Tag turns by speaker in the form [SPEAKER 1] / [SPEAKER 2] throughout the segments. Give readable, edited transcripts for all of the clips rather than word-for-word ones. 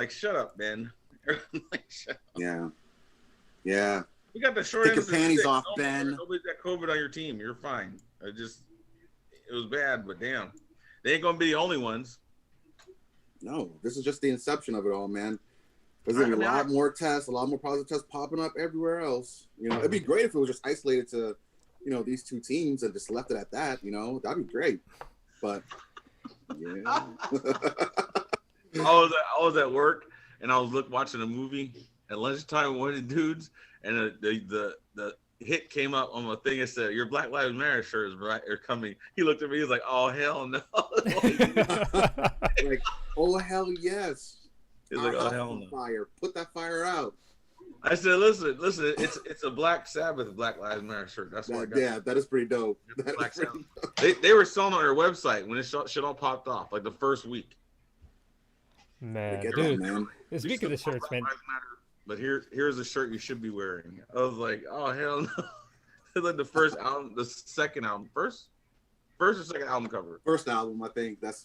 [SPEAKER 1] like, shut up, Ben. Like, shut up.
[SPEAKER 2] Yeah.
[SPEAKER 1] You got the short
[SPEAKER 2] Take
[SPEAKER 1] end
[SPEAKER 2] your
[SPEAKER 1] of the
[SPEAKER 2] panties
[SPEAKER 1] stick.
[SPEAKER 2] off, Ben.
[SPEAKER 1] Nobody's got COVID on your team. You're fine. It was bad, but damn, they ain't gonna be the only ones.
[SPEAKER 2] No, this is just the inception of it all, man. There's gonna be a lot more tests, a lot more positive tests popping up everywhere else. It'd be great if it was just isolated to, these two teams and just left it at that. That'd be great. But yeah.
[SPEAKER 1] I was at work and I was watching a movie at lunchtime with one of the dudes, and the hit came up on my thing and said, "Your Black Lives Matter shirt are coming." He looked at me. He's like, "Oh hell no!"
[SPEAKER 2] Like, oh hell yes.
[SPEAKER 1] He's like, "Oh hell no!"
[SPEAKER 2] Fire, put that fire out.
[SPEAKER 1] I said, "Listen, it's a Black Sabbath Black Lives Matter shirt. That's what I got."
[SPEAKER 2] Yeah, that is pretty dope.
[SPEAKER 1] They were selling on their website when it shit all popped off, like the first week.
[SPEAKER 3] Man,
[SPEAKER 2] dude.
[SPEAKER 3] that,
[SPEAKER 2] man.
[SPEAKER 3] Speaking of the shirts, man.
[SPEAKER 1] But here's a shirt you should be wearing. I was like, oh hell no! It's like the first album, the second album, first or second album cover.
[SPEAKER 2] First album, I think that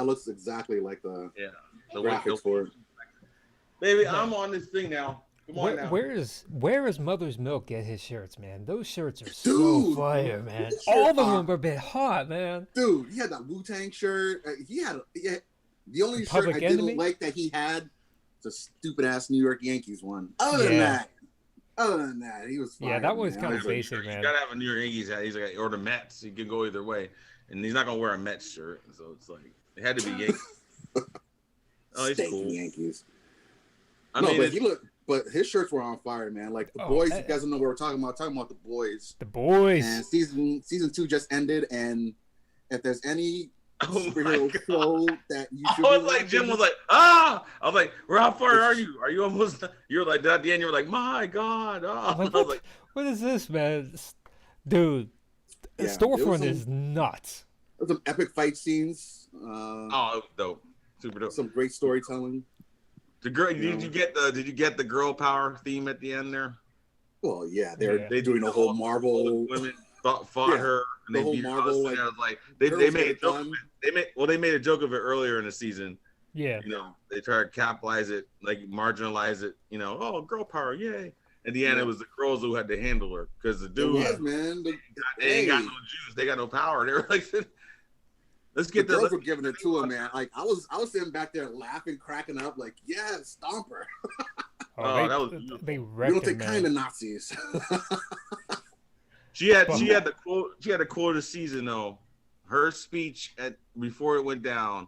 [SPEAKER 2] looks exactly like the graphics for it.
[SPEAKER 1] Baby, I'm on this thing now. Come on now.
[SPEAKER 3] Where is Mother's Milk get his shirts, man? Those shirts are so fire, man. All of them are a bit hot, man.
[SPEAKER 2] Dude, he had that Wu-Tang shirt. He had the only
[SPEAKER 3] Public
[SPEAKER 2] shirt I
[SPEAKER 3] Enemy?
[SPEAKER 2] didn't like that he had, the stupid ass New York Yankees one. Other than that, he was fire.
[SPEAKER 3] Yeah, that was
[SPEAKER 2] man.
[SPEAKER 3] kind of basic, man.
[SPEAKER 1] You gotta have a New York Yankees hat. He's like, or the Mets. He can go either way, and he's not gonna wear a Mets shirt, so it's like it had to be Yankees. Oh, he's cool.
[SPEAKER 2] Yankees.
[SPEAKER 1] I mean,
[SPEAKER 2] but his shirts were on fire, man. Like the boys, you guys don't know what we're talking about. We're talking about the boys.
[SPEAKER 3] The boys.
[SPEAKER 2] And season 2 just ended, and if there's any superhero show that you should
[SPEAKER 1] I was like, Jim was like, ah! I was like, how far are you? Are you almost? You're like, at the end, you were like, my God! Oh.
[SPEAKER 3] Like, what is this, man? Dude, the storefront is nuts.
[SPEAKER 2] There's some epic fight scenes.
[SPEAKER 1] It was dope, super dope.
[SPEAKER 2] Some great storytelling.
[SPEAKER 1] The girl, did you get the girl power theme at the end there?
[SPEAKER 2] Well, yeah, they're doing a whole Marvel.
[SPEAKER 1] Women fought her, and they beat her. I was like, they made a joke. They made a joke of it earlier in the season.
[SPEAKER 3] Yeah,
[SPEAKER 1] they try to capitalize it, like marginalize it. Oh, girl power, yay! At the end, it was the girls who had to handle her because the dudes, they ain't got no juice, they got no power. They were like, let's get
[SPEAKER 2] the girls were giving it to him, man. Like I was sitting back there laughing, cracking up, like, yeah, stomp her.
[SPEAKER 3] They
[SPEAKER 2] we don't take kind of Nazis.
[SPEAKER 1] She had the quote. She had a quote of the season though. Her speech before it went down.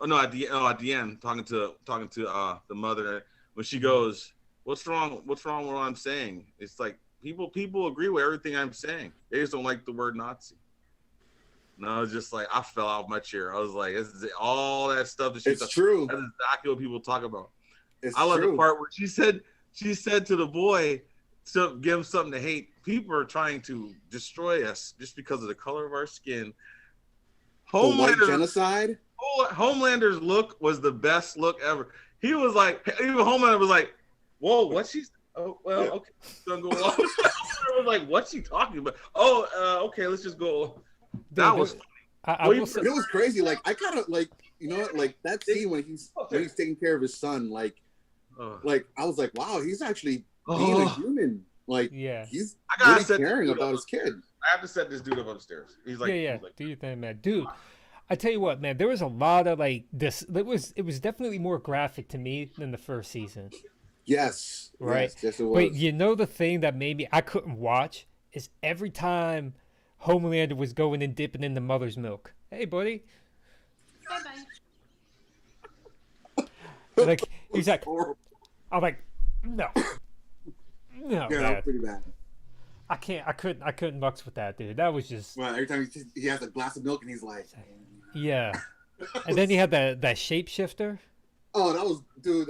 [SPEAKER 1] At the end, talking to the mother when she goes, "What's wrong? What's wrong with what I'm saying?" It's like people agree with everything I'm saying. They just don't like the word Nazi. And I was just like, I fell out of my chair. I was like, all that stuff that
[SPEAKER 2] it's true.
[SPEAKER 1] That's exactly what people talk about.
[SPEAKER 2] It's
[SPEAKER 1] I love
[SPEAKER 2] true.
[SPEAKER 1] the part where she said to the boy, to give him something to hate. People are trying to destroy us just because of the color of our skin.
[SPEAKER 2] The white genocide?
[SPEAKER 1] Homelander's look was the best look ever. He was like, even Homelander was like, whoa, what's she? Oh, well, yeah. Okay. Gonna go along. I was like, what's she talking about? Okay, let's just go. That was funny.
[SPEAKER 2] It was crazy. Like, I kind of like, like that scene when he's taking care of his son. Like I was like, wow, he's actually being a human. Like, he's really caring about his kid.
[SPEAKER 1] I have to set this dude up upstairs. He's like,
[SPEAKER 3] do your thing, man, dude. I tell you what, man, there was a lot of like this. It was definitely more graphic to me than the first season.
[SPEAKER 2] Yes.
[SPEAKER 3] Right.
[SPEAKER 2] Yes, it was.
[SPEAKER 3] But the thing that maybe I couldn't watch is every time Homelander was going and dipping in the mother's milk. Hey, buddy.
[SPEAKER 4] Bye-bye.
[SPEAKER 3] Like he's like, I'm like, no.
[SPEAKER 2] Yeah, that was pretty bad.
[SPEAKER 3] I couldn't mux with that, dude. That was just.
[SPEAKER 2] Well, every time he has a glass of milk and he's like.
[SPEAKER 3] Yeah, and then you had that shapeshifter.
[SPEAKER 2] Oh, that was, dude.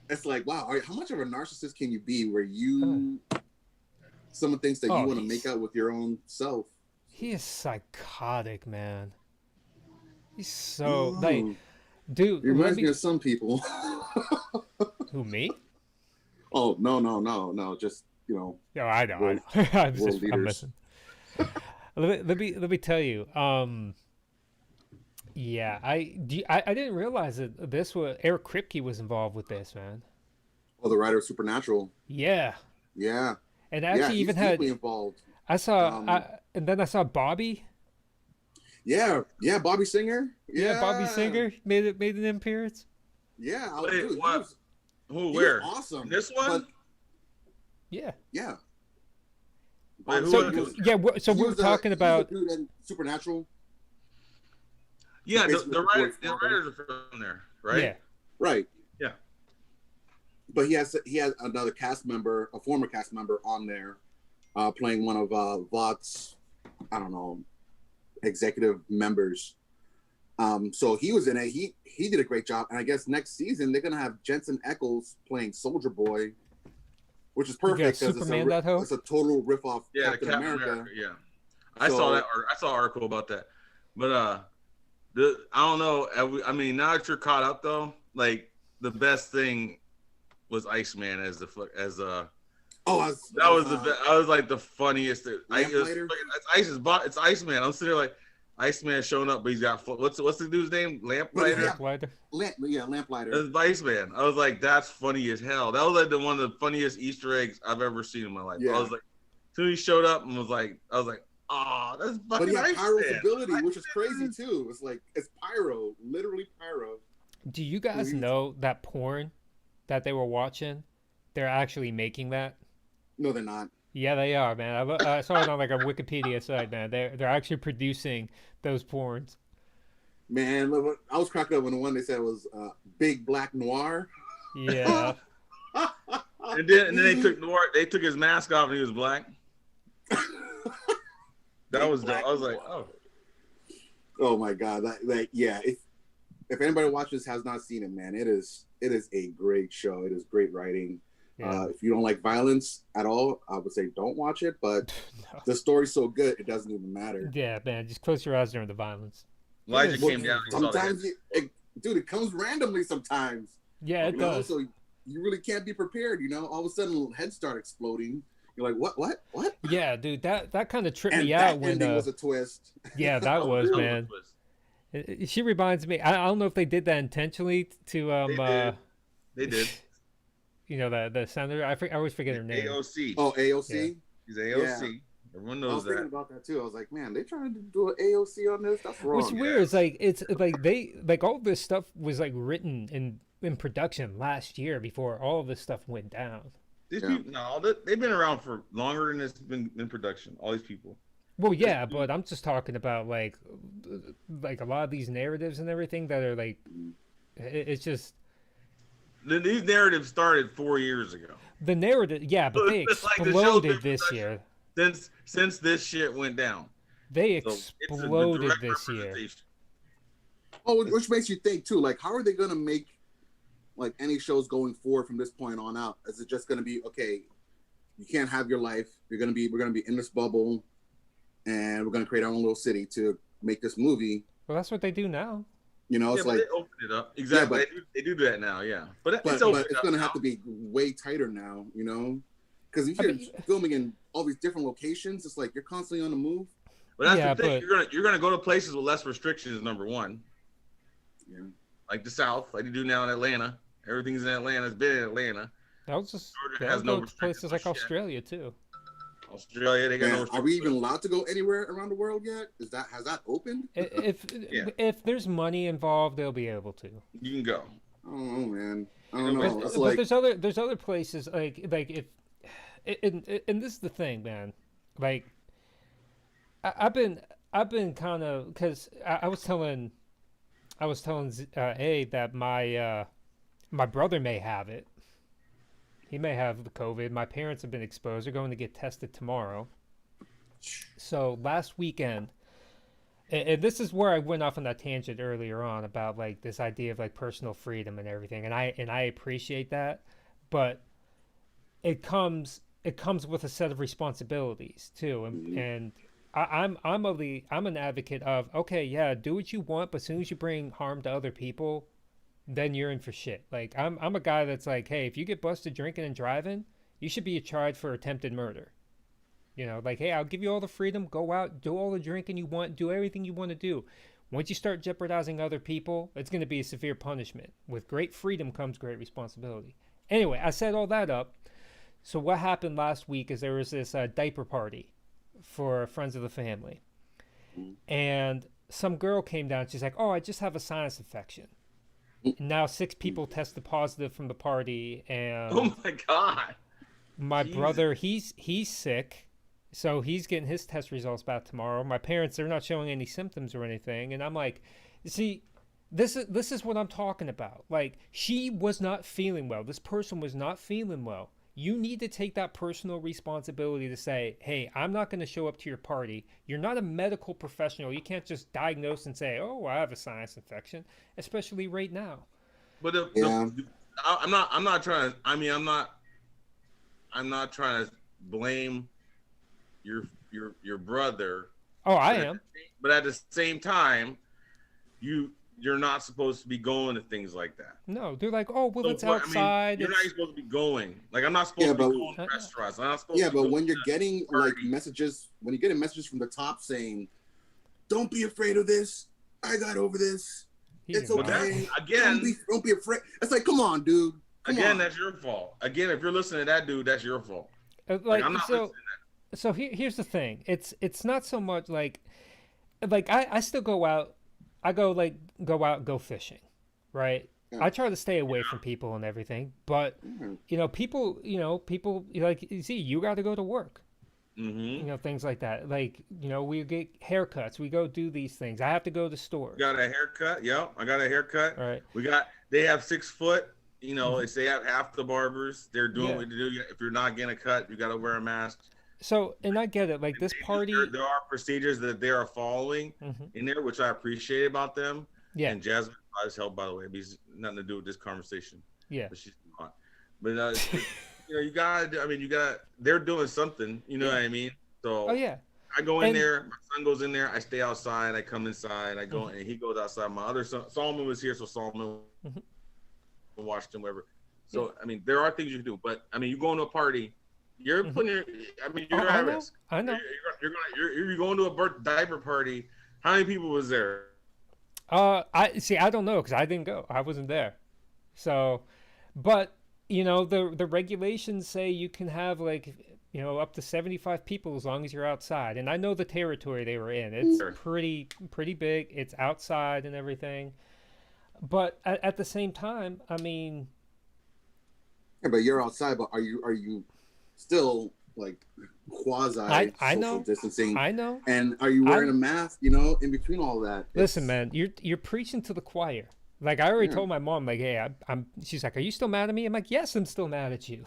[SPEAKER 2] It's like, wow. How much of a narcissist can you be where you some of the things that you want to make out with your own self?
[SPEAKER 3] He is psychotic, man. He's so like, dude.
[SPEAKER 2] He reminds me of some people.
[SPEAKER 3] Who, me?
[SPEAKER 2] Oh no! Just
[SPEAKER 3] Yeah, I know. I'm missing. Let me tell you. Yeah, I didn't realize that this was Eric Kripke was involved with this, man.
[SPEAKER 2] Oh, the writer of Supernatural.
[SPEAKER 3] Yeah,
[SPEAKER 2] Yeah,
[SPEAKER 3] and
[SPEAKER 2] yeah,
[SPEAKER 3] actually
[SPEAKER 2] he's
[SPEAKER 3] even
[SPEAKER 2] deeply
[SPEAKER 3] had
[SPEAKER 2] involved.
[SPEAKER 3] I and then I saw Bobby.
[SPEAKER 2] Yeah, yeah, Bobby Singer.
[SPEAKER 3] Yeah, Bobby
[SPEAKER 2] Yeah,
[SPEAKER 3] Singer made an appearance.
[SPEAKER 2] yeah.
[SPEAKER 1] Wait,
[SPEAKER 2] Dude,
[SPEAKER 1] what? Who?
[SPEAKER 2] he was
[SPEAKER 1] Where?
[SPEAKER 2] awesome.
[SPEAKER 1] This one?
[SPEAKER 2] But
[SPEAKER 3] Yeah.
[SPEAKER 2] yeah,
[SPEAKER 1] Wait,
[SPEAKER 2] Bobby
[SPEAKER 1] who
[SPEAKER 3] So
[SPEAKER 2] Singer
[SPEAKER 1] was-
[SPEAKER 2] was-
[SPEAKER 3] yeah, so
[SPEAKER 2] he
[SPEAKER 3] we're
[SPEAKER 2] was,
[SPEAKER 3] talking
[SPEAKER 2] he was
[SPEAKER 3] about
[SPEAKER 2] the dude in Supernatural.
[SPEAKER 1] Yeah,
[SPEAKER 2] Basically
[SPEAKER 1] the
[SPEAKER 2] the
[SPEAKER 1] writers,
[SPEAKER 2] voice
[SPEAKER 1] the
[SPEAKER 2] for him.
[SPEAKER 1] writers are from there, right?
[SPEAKER 3] yeah.
[SPEAKER 2] Right.
[SPEAKER 1] Yeah.
[SPEAKER 2] But he has another cast member, a former cast member on there, playing one of Vought's, I don't know, executive members. So he was in it. He did a great job. And I guess next season they're gonna have Jensen Ackles playing Soldier Boy, which is perfect because
[SPEAKER 3] Superman that hoe?
[SPEAKER 2] it's a total riff off
[SPEAKER 1] Yeah,
[SPEAKER 2] Captain
[SPEAKER 1] the Captain
[SPEAKER 2] America.
[SPEAKER 1] America. Yeah, I
[SPEAKER 2] So-
[SPEAKER 1] saw that. I saw an article about that, but I don't know. I mean, now that you're caught up though, like the best thing was Iceman as the
[SPEAKER 2] Oh,
[SPEAKER 1] that was the best. I was like the funniest.
[SPEAKER 2] Lamplighter?
[SPEAKER 1] It's Iceman. I'm sitting there like Iceman showing up, but he's got what's the dude's name? Lamplighter.
[SPEAKER 2] Yeah.
[SPEAKER 3] Lamplighter.
[SPEAKER 2] Lamplighter.
[SPEAKER 1] That's Iceman. I was like, that's funny as hell. That was like one of the funniest Easter eggs I've ever seen in my life.
[SPEAKER 2] Yeah.
[SPEAKER 1] I was like, as soon as he showed up and I was like, oh, that's fucking
[SPEAKER 2] But he had Pyro's
[SPEAKER 1] Iceman.
[SPEAKER 2] ability, which is crazy too. It's like it's Pyro, literally Pyro.
[SPEAKER 3] Do you guys
[SPEAKER 2] Please.
[SPEAKER 3] know that porn that they were watching? They're actually making that.
[SPEAKER 2] No, they're not.
[SPEAKER 3] Yeah, they are, man. I saw it on like a Wikipedia site, man. They're actually producing those porns.
[SPEAKER 2] Man, look, I was cracking up when the one they said was Big Black Noir.
[SPEAKER 3] Yeah.
[SPEAKER 1] And then they took his mask off and he was black. That was dope. I was like, oh.
[SPEAKER 2] Oh my god, that yeah. If anybody watches has not seen it, man, it is a great show. It is great writing.
[SPEAKER 3] Yeah.
[SPEAKER 2] If you don't like violence at all, I would say don't watch it. But
[SPEAKER 3] No.
[SPEAKER 2] the story's so good, it doesn't even matter.
[SPEAKER 3] Yeah, man. Just close your eyes during the violence.
[SPEAKER 1] Elijah
[SPEAKER 3] Well,
[SPEAKER 1] came down and saw that.
[SPEAKER 2] Sometimes, dude, it comes randomly. Sometimes,
[SPEAKER 3] Yeah, it
[SPEAKER 2] you know,
[SPEAKER 3] does.
[SPEAKER 2] so you really can't be prepared. You know, all of a sudden, heads start exploding. You're like, what?
[SPEAKER 3] Yeah, dude. That kind of tripped
[SPEAKER 2] And
[SPEAKER 3] me
[SPEAKER 2] that
[SPEAKER 3] out when.
[SPEAKER 2] ending was a twist.
[SPEAKER 3] Yeah, that was,
[SPEAKER 1] That
[SPEAKER 3] man. She reminds me. I don't know if they did that intentionally to
[SPEAKER 1] They did.
[SPEAKER 3] you know, the senator. I always forget her name.
[SPEAKER 1] AOC.
[SPEAKER 2] Oh, AOC.
[SPEAKER 1] He's AOC. Everyone
[SPEAKER 2] I was
[SPEAKER 1] knows
[SPEAKER 2] thinking
[SPEAKER 1] that.
[SPEAKER 2] about that too. I was like, man, they trying to do an AOC on this? That's wrong.
[SPEAKER 3] What's weird is it's like they like all this stuff was like written in production last year before all of this stuff went down.
[SPEAKER 1] These
[SPEAKER 2] Yeah.
[SPEAKER 1] people, no, they've been around for longer than it's been in production. All these people.
[SPEAKER 3] Well, yeah, but I'm just talking about like a lot of these narratives and everything that are like it's just
[SPEAKER 1] These narratives started 4 years ago.
[SPEAKER 3] the narrative. Yeah, but they
[SPEAKER 1] It's like the show's been
[SPEAKER 3] exploded this
[SPEAKER 1] production.
[SPEAKER 3] year.
[SPEAKER 1] Since this shit went down.
[SPEAKER 3] They
[SPEAKER 1] So it's the
[SPEAKER 3] exploded
[SPEAKER 1] direct
[SPEAKER 3] this year.
[SPEAKER 1] representation.
[SPEAKER 2] Oh, which makes you think too. Like, how are they gonna make like any shows going forward from this point on out? Is it just gonna be okay? You can't have your life. We're gonna be in this bubble, and we're gonna create our own little city to make this movie.
[SPEAKER 3] Well, that's what they do now.
[SPEAKER 2] You know,
[SPEAKER 1] Yeah,
[SPEAKER 2] it's
[SPEAKER 1] but
[SPEAKER 2] like,
[SPEAKER 1] they opened it up. Exactly.
[SPEAKER 2] but-
[SPEAKER 1] they do that now, yeah. But
[SPEAKER 2] but,
[SPEAKER 1] it's opened
[SPEAKER 2] it's
[SPEAKER 1] up
[SPEAKER 2] gonna
[SPEAKER 1] now.
[SPEAKER 2] have to be way tighter now. You know, because if
[SPEAKER 3] I
[SPEAKER 2] you're
[SPEAKER 3] mean-
[SPEAKER 2] filming in all these different locations, it's like you're constantly on the move.
[SPEAKER 1] But that's
[SPEAKER 3] Yeah,
[SPEAKER 1] the thing.
[SPEAKER 3] but-
[SPEAKER 1] You're gonna go to places with less restrictions. Number one,
[SPEAKER 2] Yeah.
[SPEAKER 1] like the South, like you do now in Atlanta. Everything's in Atlanta. It's been in Atlanta.
[SPEAKER 3] That was just
[SPEAKER 1] Georgia
[SPEAKER 3] that
[SPEAKER 1] has
[SPEAKER 3] was
[SPEAKER 1] no
[SPEAKER 3] go to
[SPEAKER 1] restrictions
[SPEAKER 3] places
[SPEAKER 1] on
[SPEAKER 3] like
[SPEAKER 1] shit.
[SPEAKER 3] Australia too.
[SPEAKER 1] Australia, they got no
[SPEAKER 2] Man, are we
[SPEAKER 1] restrictions.
[SPEAKER 2] even allowed to go anywhere around the world yet? Has that opened?
[SPEAKER 3] If
[SPEAKER 1] Yeah.
[SPEAKER 3] if there's money involved, they'll be able to.
[SPEAKER 1] You can go.
[SPEAKER 2] I don't know, man. I don't
[SPEAKER 1] But-
[SPEAKER 2] know.
[SPEAKER 3] But,
[SPEAKER 2] It's
[SPEAKER 3] but
[SPEAKER 2] like
[SPEAKER 3] there's other places like if and this is the thing, man. Like I've been kind of because I was telling A that my brother may have it. He may have the COVID. My parents have been exposed. They're going to get tested tomorrow. So last weekend, and this is where I went off on that tangent earlier on about like this idea of like personal freedom and everything, and I appreciate that, but it comes with a set of responsibilities too, and I'm an advocate of okay, yeah, do what you want, but as soon as you bring harm to other people, then you're in for shit. Like I'm a guy that's like, hey, if you get busted drinking and driving, you should be charged for attempted murder. You know, like, hey, I'll give you all the freedom, go out, do all the drinking you want, do everything you want to do. Once you start jeopardizing other people, it's going to be a severe punishment. With great freedom comes great responsibility. Anyway, I set all that up. So what happened last week is there was this diaper party for friends of the family. And some girl came down. She's like, oh, I just have a sinus infection. And now 6 people tested positive from the party. And
[SPEAKER 1] Oh my God.
[SPEAKER 3] my
[SPEAKER 1] Jesus.
[SPEAKER 3] brother, he's sick. So he's getting his test results back tomorrow. My parents, they're not showing any symptoms or anything. And I'm like, see, this is what I'm talking about. Like, she was not feeling well. This person was not feeling well. You need to take that personal responsibility to say, hey, I'm not going to show up to your party. You're not a medical professional. You can't just diagnose and say, oh, I have a sinus infection, especially right now.
[SPEAKER 1] But I'm not trying to. I mean, I'm not trying to blame your brother.
[SPEAKER 3] Oh, I am.
[SPEAKER 1] But at the same time, you're not supposed to be going to things like that.
[SPEAKER 3] No, they're like, oh, well,
[SPEAKER 1] So,
[SPEAKER 3] it's
[SPEAKER 1] I mean,
[SPEAKER 3] outside.
[SPEAKER 1] you're not even supposed to be going. Like, I'm not supposed to be going to restaurants. I'm not supposed to
[SPEAKER 2] but
[SPEAKER 1] go
[SPEAKER 2] when
[SPEAKER 1] to
[SPEAKER 2] you're getting like messages, when you're getting messages from the top saying, "Don't be afraid of this. I got over this. It's okay.
[SPEAKER 1] Again,
[SPEAKER 2] don't be afraid." It's like, come on, dude. Come on.
[SPEAKER 1] that's your fault. Again, if you're listening to that dude, that's your fault.
[SPEAKER 3] Like,
[SPEAKER 1] I'm not listening to that.
[SPEAKER 3] So here's the thing. It's not so much like I still go out. I go out, go fishing, right? Yeah. I try to stay away from people and everything, but people like, see, you got to go to work, things like that. Like, we get haircuts, we go do these things. I have to go to stores.
[SPEAKER 1] Got a haircut? Yep, I got a haircut.
[SPEAKER 3] All right.
[SPEAKER 1] They have 6 foot. They have half the barbers. They're doing what they do. If you're not getting a cut, you got to wear a mask.
[SPEAKER 3] So, and I get it. Like, this party,
[SPEAKER 1] there are procedures that they are following in there, which I appreciate about them.
[SPEAKER 3] Yeah.
[SPEAKER 1] And Jasmine provides help, by the way. It's nothing to do with this conversation.
[SPEAKER 3] Yeah.
[SPEAKER 1] But she's not. But they're doing something. You know what I mean? So.
[SPEAKER 3] Oh yeah.
[SPEAKER 1] I go in there. My son goes in there. I stay outside. I come inside. I go and he goes outside. My other son, Solomon, was here, so Solomon watched him, whatever. So I mean, there are things you can do, but I mean, you go into a party. You're putting you're at risk.
[SPEAKER 3] I know.
[SPEAKER 1] You're going to a diaper party. How many people was there?
[SPEAKER 3] I don't know because I didn't go. I wasn't there. So, but the regulations say you can have up to 75 people as long as you're outside. And I know the territory they were in. It's pretty big. It's outside and everything. But at the same time, I mean.
[SPEAKER 2] Yeah, but you're outside. But are you still like quasi social distancing?
[SPEAKER 3] I know.
[SPEAKER 2] And are you wearing a mask? In between all that.
[SPEAKER 3] Listen, man, you're preaching to the choir. Like, I already told my mom, like, hey, she's like, are you still mad at me? I'm like, yes, I'm still mad at you.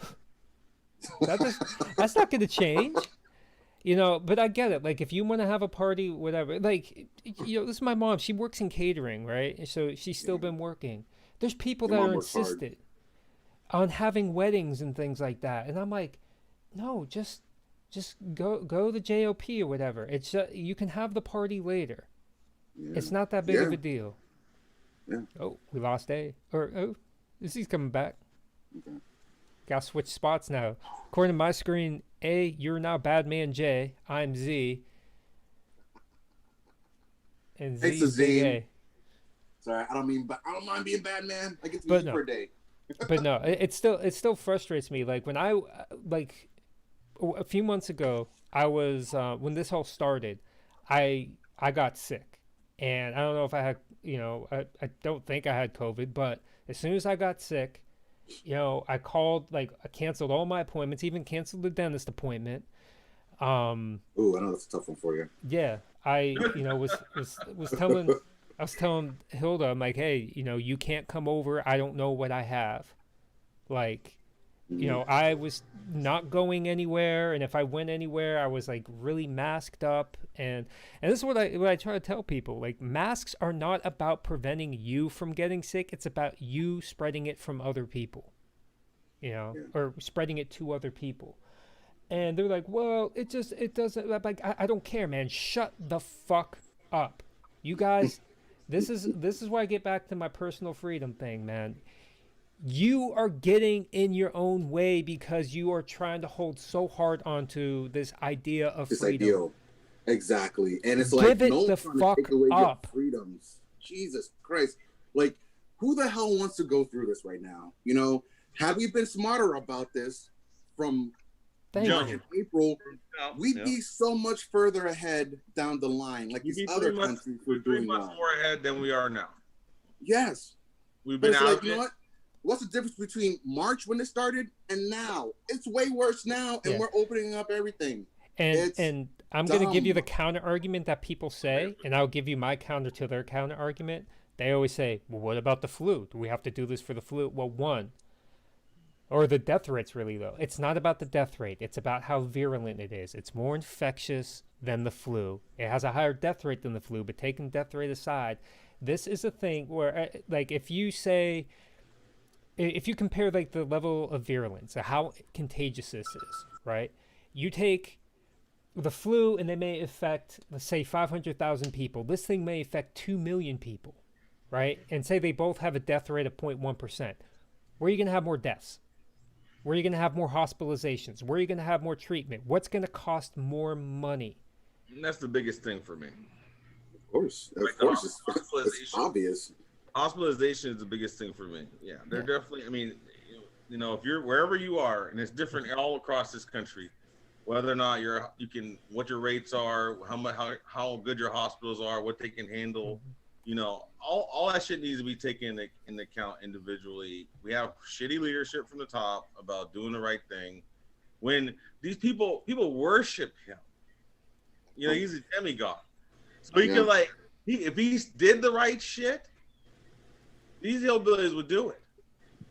[SPEAKER 3] That's not going to change. But I get it. Like, if you want to have a party, whatever, like, this is my mom. She works in catering, right? So she's still been working. There's people that are insistent on having weddings and things like that. And I'm like, no, just go to JOP or whatever. It's you can have the party later. Yeah. It's not that big of a deal.
[SPEAKER 2] Yeah.
[SPEAKER 3] Oh, we lost A. He's coming back. Okay. Got to switch spots now. According to my screen, A, you're now Badman J. I'm Z. And Z is Big A.
[SPEAKER 2] Sorry, I don't mind being Batman. I get to use it for a day.
[SPEAKER 3] But no, it still frustrates me. Like, when a few months ago, I was when this all started, I got sick, and I don't know if I had I don't think I had COVID, but as soon as I got sick, I called, I canceled all my appointments, even canceled the dentist appointment.
[SPEAKER 2] I know that's a tough one for you.
[SPEAKER 3] Yeah, I was telling Hilda, I'm like, hey, you can't come over. I don't know what I have. I was not going anywhere, and if I went anywhere, I was really masked up, and this is what I try to tell people. Like, masks are not about preventing you from getting sick. It's about you spreading it from other people, or spreading it to other people. And they're like, well, it doesn't. Like, I don't care, man. Shut the fuck up, you guys. This is why I get back to my personal freedom thing, man. You are getting in your own way because you are trying to hold so hard onto this idea of freedom.
[SPEAKER 2] Exactly. And it's
[SPEAKER 3] Give
[SPEAKER 2] like,
[SPEAKER 3] it
[SPEAKER 2] no
[SPEAKER 3] the
[SPEAKER 2] one's trying to
[SPEAKER 3] fuck
[SPEAKER 2] take away your
[SPEAKER 3] up.
[SPEAKER 2] freedoms. Jesus Christ. Like, who the hell wants to go through this right now? You know, had we been smarter about this from
[SPEAKER 3] Thank
[SPEAKER 2] March
[SPEAKER 3] you.
[SPEAKER 2] and April,
[SPEAKER 1] Yeah,
[SPEAKER 2] we'd
[SPEAKER 1] yeah.
[SPEAKER 2] be so much further ahead down the line. Like
[SPEAKER 1] We'd
[SPEAKER 2] these
[SPEAKER 1] be
[SPEAKER 2] other
[SPEAKER 1] 3 months,
[SPEAKER 2] countries were
[SPEAKER 1] 3
[SPEAKER 2] doing
[SPEAKER 1] months
[SPEAKER 2] well.
[SPEAKER 1] more ahead than we are now.
[SPEAKER 2] Yes.
[SPEAKER 1] We've
[SPEAKER 2] But
[SPEAKER 1] been
[SPEAKER 2] it's
[SPEAKER 1] out
[SPEAKER 2] like,
[SPEAKER 1] of
[SPEAKER 2] you know
[SPEAKER 1] it.
[SPEAKER 2] what? What's the difference between March when it started and now? It's way worse now, and
[SPEAKER 3] Yeah.
[SPEAKER 2] we're opening up everything.
[SPEAKER 3] And
[SPEAKER 2] It's
[SPEAKER 3] and I'm going to give you the
[SPEAKER 2] dumb.
[SPEAKER 3] counter argument that people say, and I'll give you my counter to their counter argument. They always say, well, what about the flu? Do we have to do this for the flu? Well, one, or the death rate's really low. It's not about the death rate. It's about how virulent it is. It's more infectious than the flu. It has a higher death rate than the flu, but taking death rate aside, this is a thing where, like, if you compare like the level of virulence, how contagious this is, right? You take the flu and they may affect, let's say, 500,000 people. This thing may affect 2 million people, right? And say they both have a death rate of 0.1%. Where are you going to have more deaths? Where are you going to have more hospitalizations? Where are you going to have more treatment? What's going to cost more money?
[SPEAKER 1] And that's the biggest thing for me.
[SPEAKER 2] Of course. Of
[SPEAKER 1] Like,
[SPEAKER 2] course. It's
[SPEAKER 1] hospitalization.
[SPEAKER 2] obvious.
[SPEAKER 1] Hospitalization is the biggest thing for me. Yeah, they're definitely. I mean, you know, if you're wherever you are, and it's different all across this country, whether or not what your rates are, how good your hospitals are, what they can handle, you know, all that shit needs to be taken into account individually. We have shitty leadership from the top about doing the right thing. When these people worship him, you know, he's a demigod, so he could if he did the right shit, these hillbillies would do it.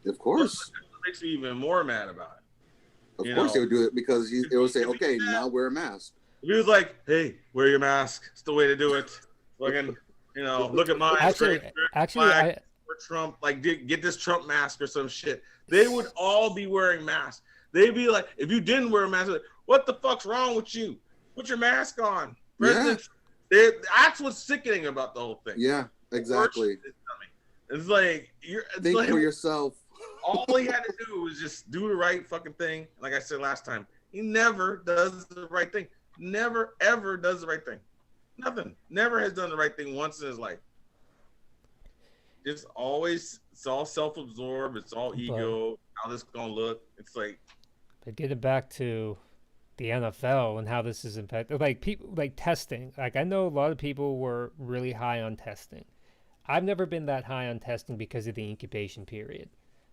[SPEAKER 2] Of course.
[SPEAKER 1] What makes me even more mad about it.
[SPEAKER 2] Of course they would do it because it would say, okay, now wear a mask.
[SPEAKER 1] If he was like, hey, wear your mask, it's the way to do it. Fucking, you know, look at mine.
[SPEAKER 3] Actually,
[SPEAKER 1] for Trump, like, get this Trump mask or some shit. They would all be wearing masks. They'd be like, if you didn't wear a mask, like, what the fuck's wrong with you? Put your mask on. President, that's what's sickening about the whole thing.
[SPEAKER 2] Yeah, exactly.
[SPEAKER 1] It's like
[SPEAKER 2] think for yourself.
[SPEAKER 1] All he had to do was just do the right fucking thing. Like I said last time, he never does the right thing. Never ever does the right thing. Nothing. Never has done the right thing once in his life. Just always, it's all self-absorbed. It's all ego. How this gonna look? It's like.
[SPEAKER 3] But getting back to the NFL and how this is impacted, like people, like testing. Like I know a lot of people were really high on testing. I've never been that high on testing because of the incubation period.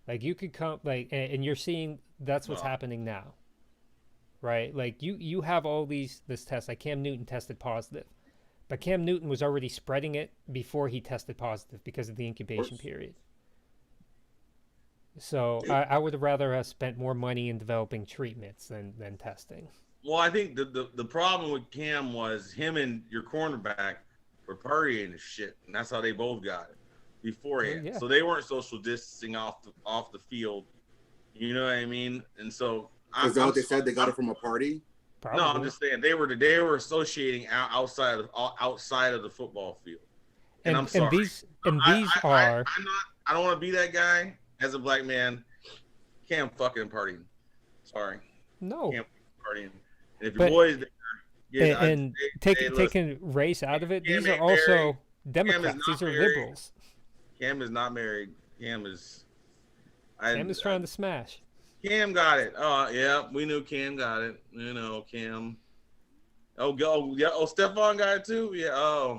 [SPEAKER 3] Like you could come, like, and you're seeing that's what's happening now, right? Like you have all this tests. Like Cam Newton tested positive, but Cam Newton was already spreading it before he tested positive because of the incubation period. So I would rather have spent more money in developing treatments than testing.
[SPEAKER 1] Well, I think the problem with Cam was him and your cornerback were partying and shit, and that's how they both got it beforehand.
[SPEAKER 3] Yeah.
[SPEAKER 1] So they weren't social distancing off the field. You know what I mean? And so
[SPEAKER 2] Is that what they said? They got it from a party?
[SPEAKER 3] Probably.
[SPEAKER 1] No, I'm just saying they were associating outside of the football field. And I'm sorry. I don't want to be that guy as a black man. Cam fucking partying. Sorry.
[SPEAKER 3] No.
[SPEAKER 1] Cam partying. And if your boys there,
[SPEAKER 3] taking race out of it, these are also Democrats. These are liberals.
[SPEAKER 1] Cam is not married. Cam is
[SPEAKER 3] trying to smash.
[SPEAKER 1] Cam got it. Oh yeah, we knew Cam got it. You know, Cam. Stephon got it too. Yeah.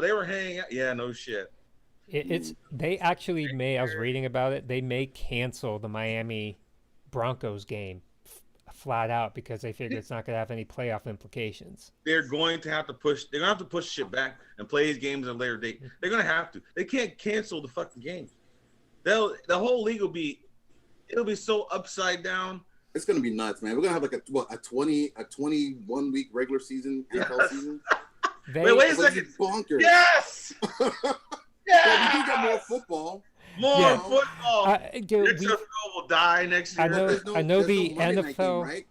[SPEAKER 1] They were hanging out. Yeah, no shit.
[SPEAKER 3] They actually may. I was reading about it. They may cancel the Miami Broncos game flat out because they figure it's not going to have any playoff implications.
[SPEAKER 1] They're going to have to push. They're going to have to push shit back and play these games at a later date. They're going to have to. They can't cancel the fucking games. The whole league will be so upside down.
[SPEAKER 2] It's going to be nuts, man. We're going to have a 21 week regular season NFL season.
[SPEAKER 1] Wait a second.
[SPEAKER 2] Bonkers.
[SPEAKER 1] Yes.
[SPEAKER 2] Yeah. We do get more football.
[SPEAKER 1] Football.
[SPEAKER 2] Your
[SPEAKER 1] XFL will die next year.
[SPEAKER 3] I know the NFL.
[SPEAKER 2] Game, right?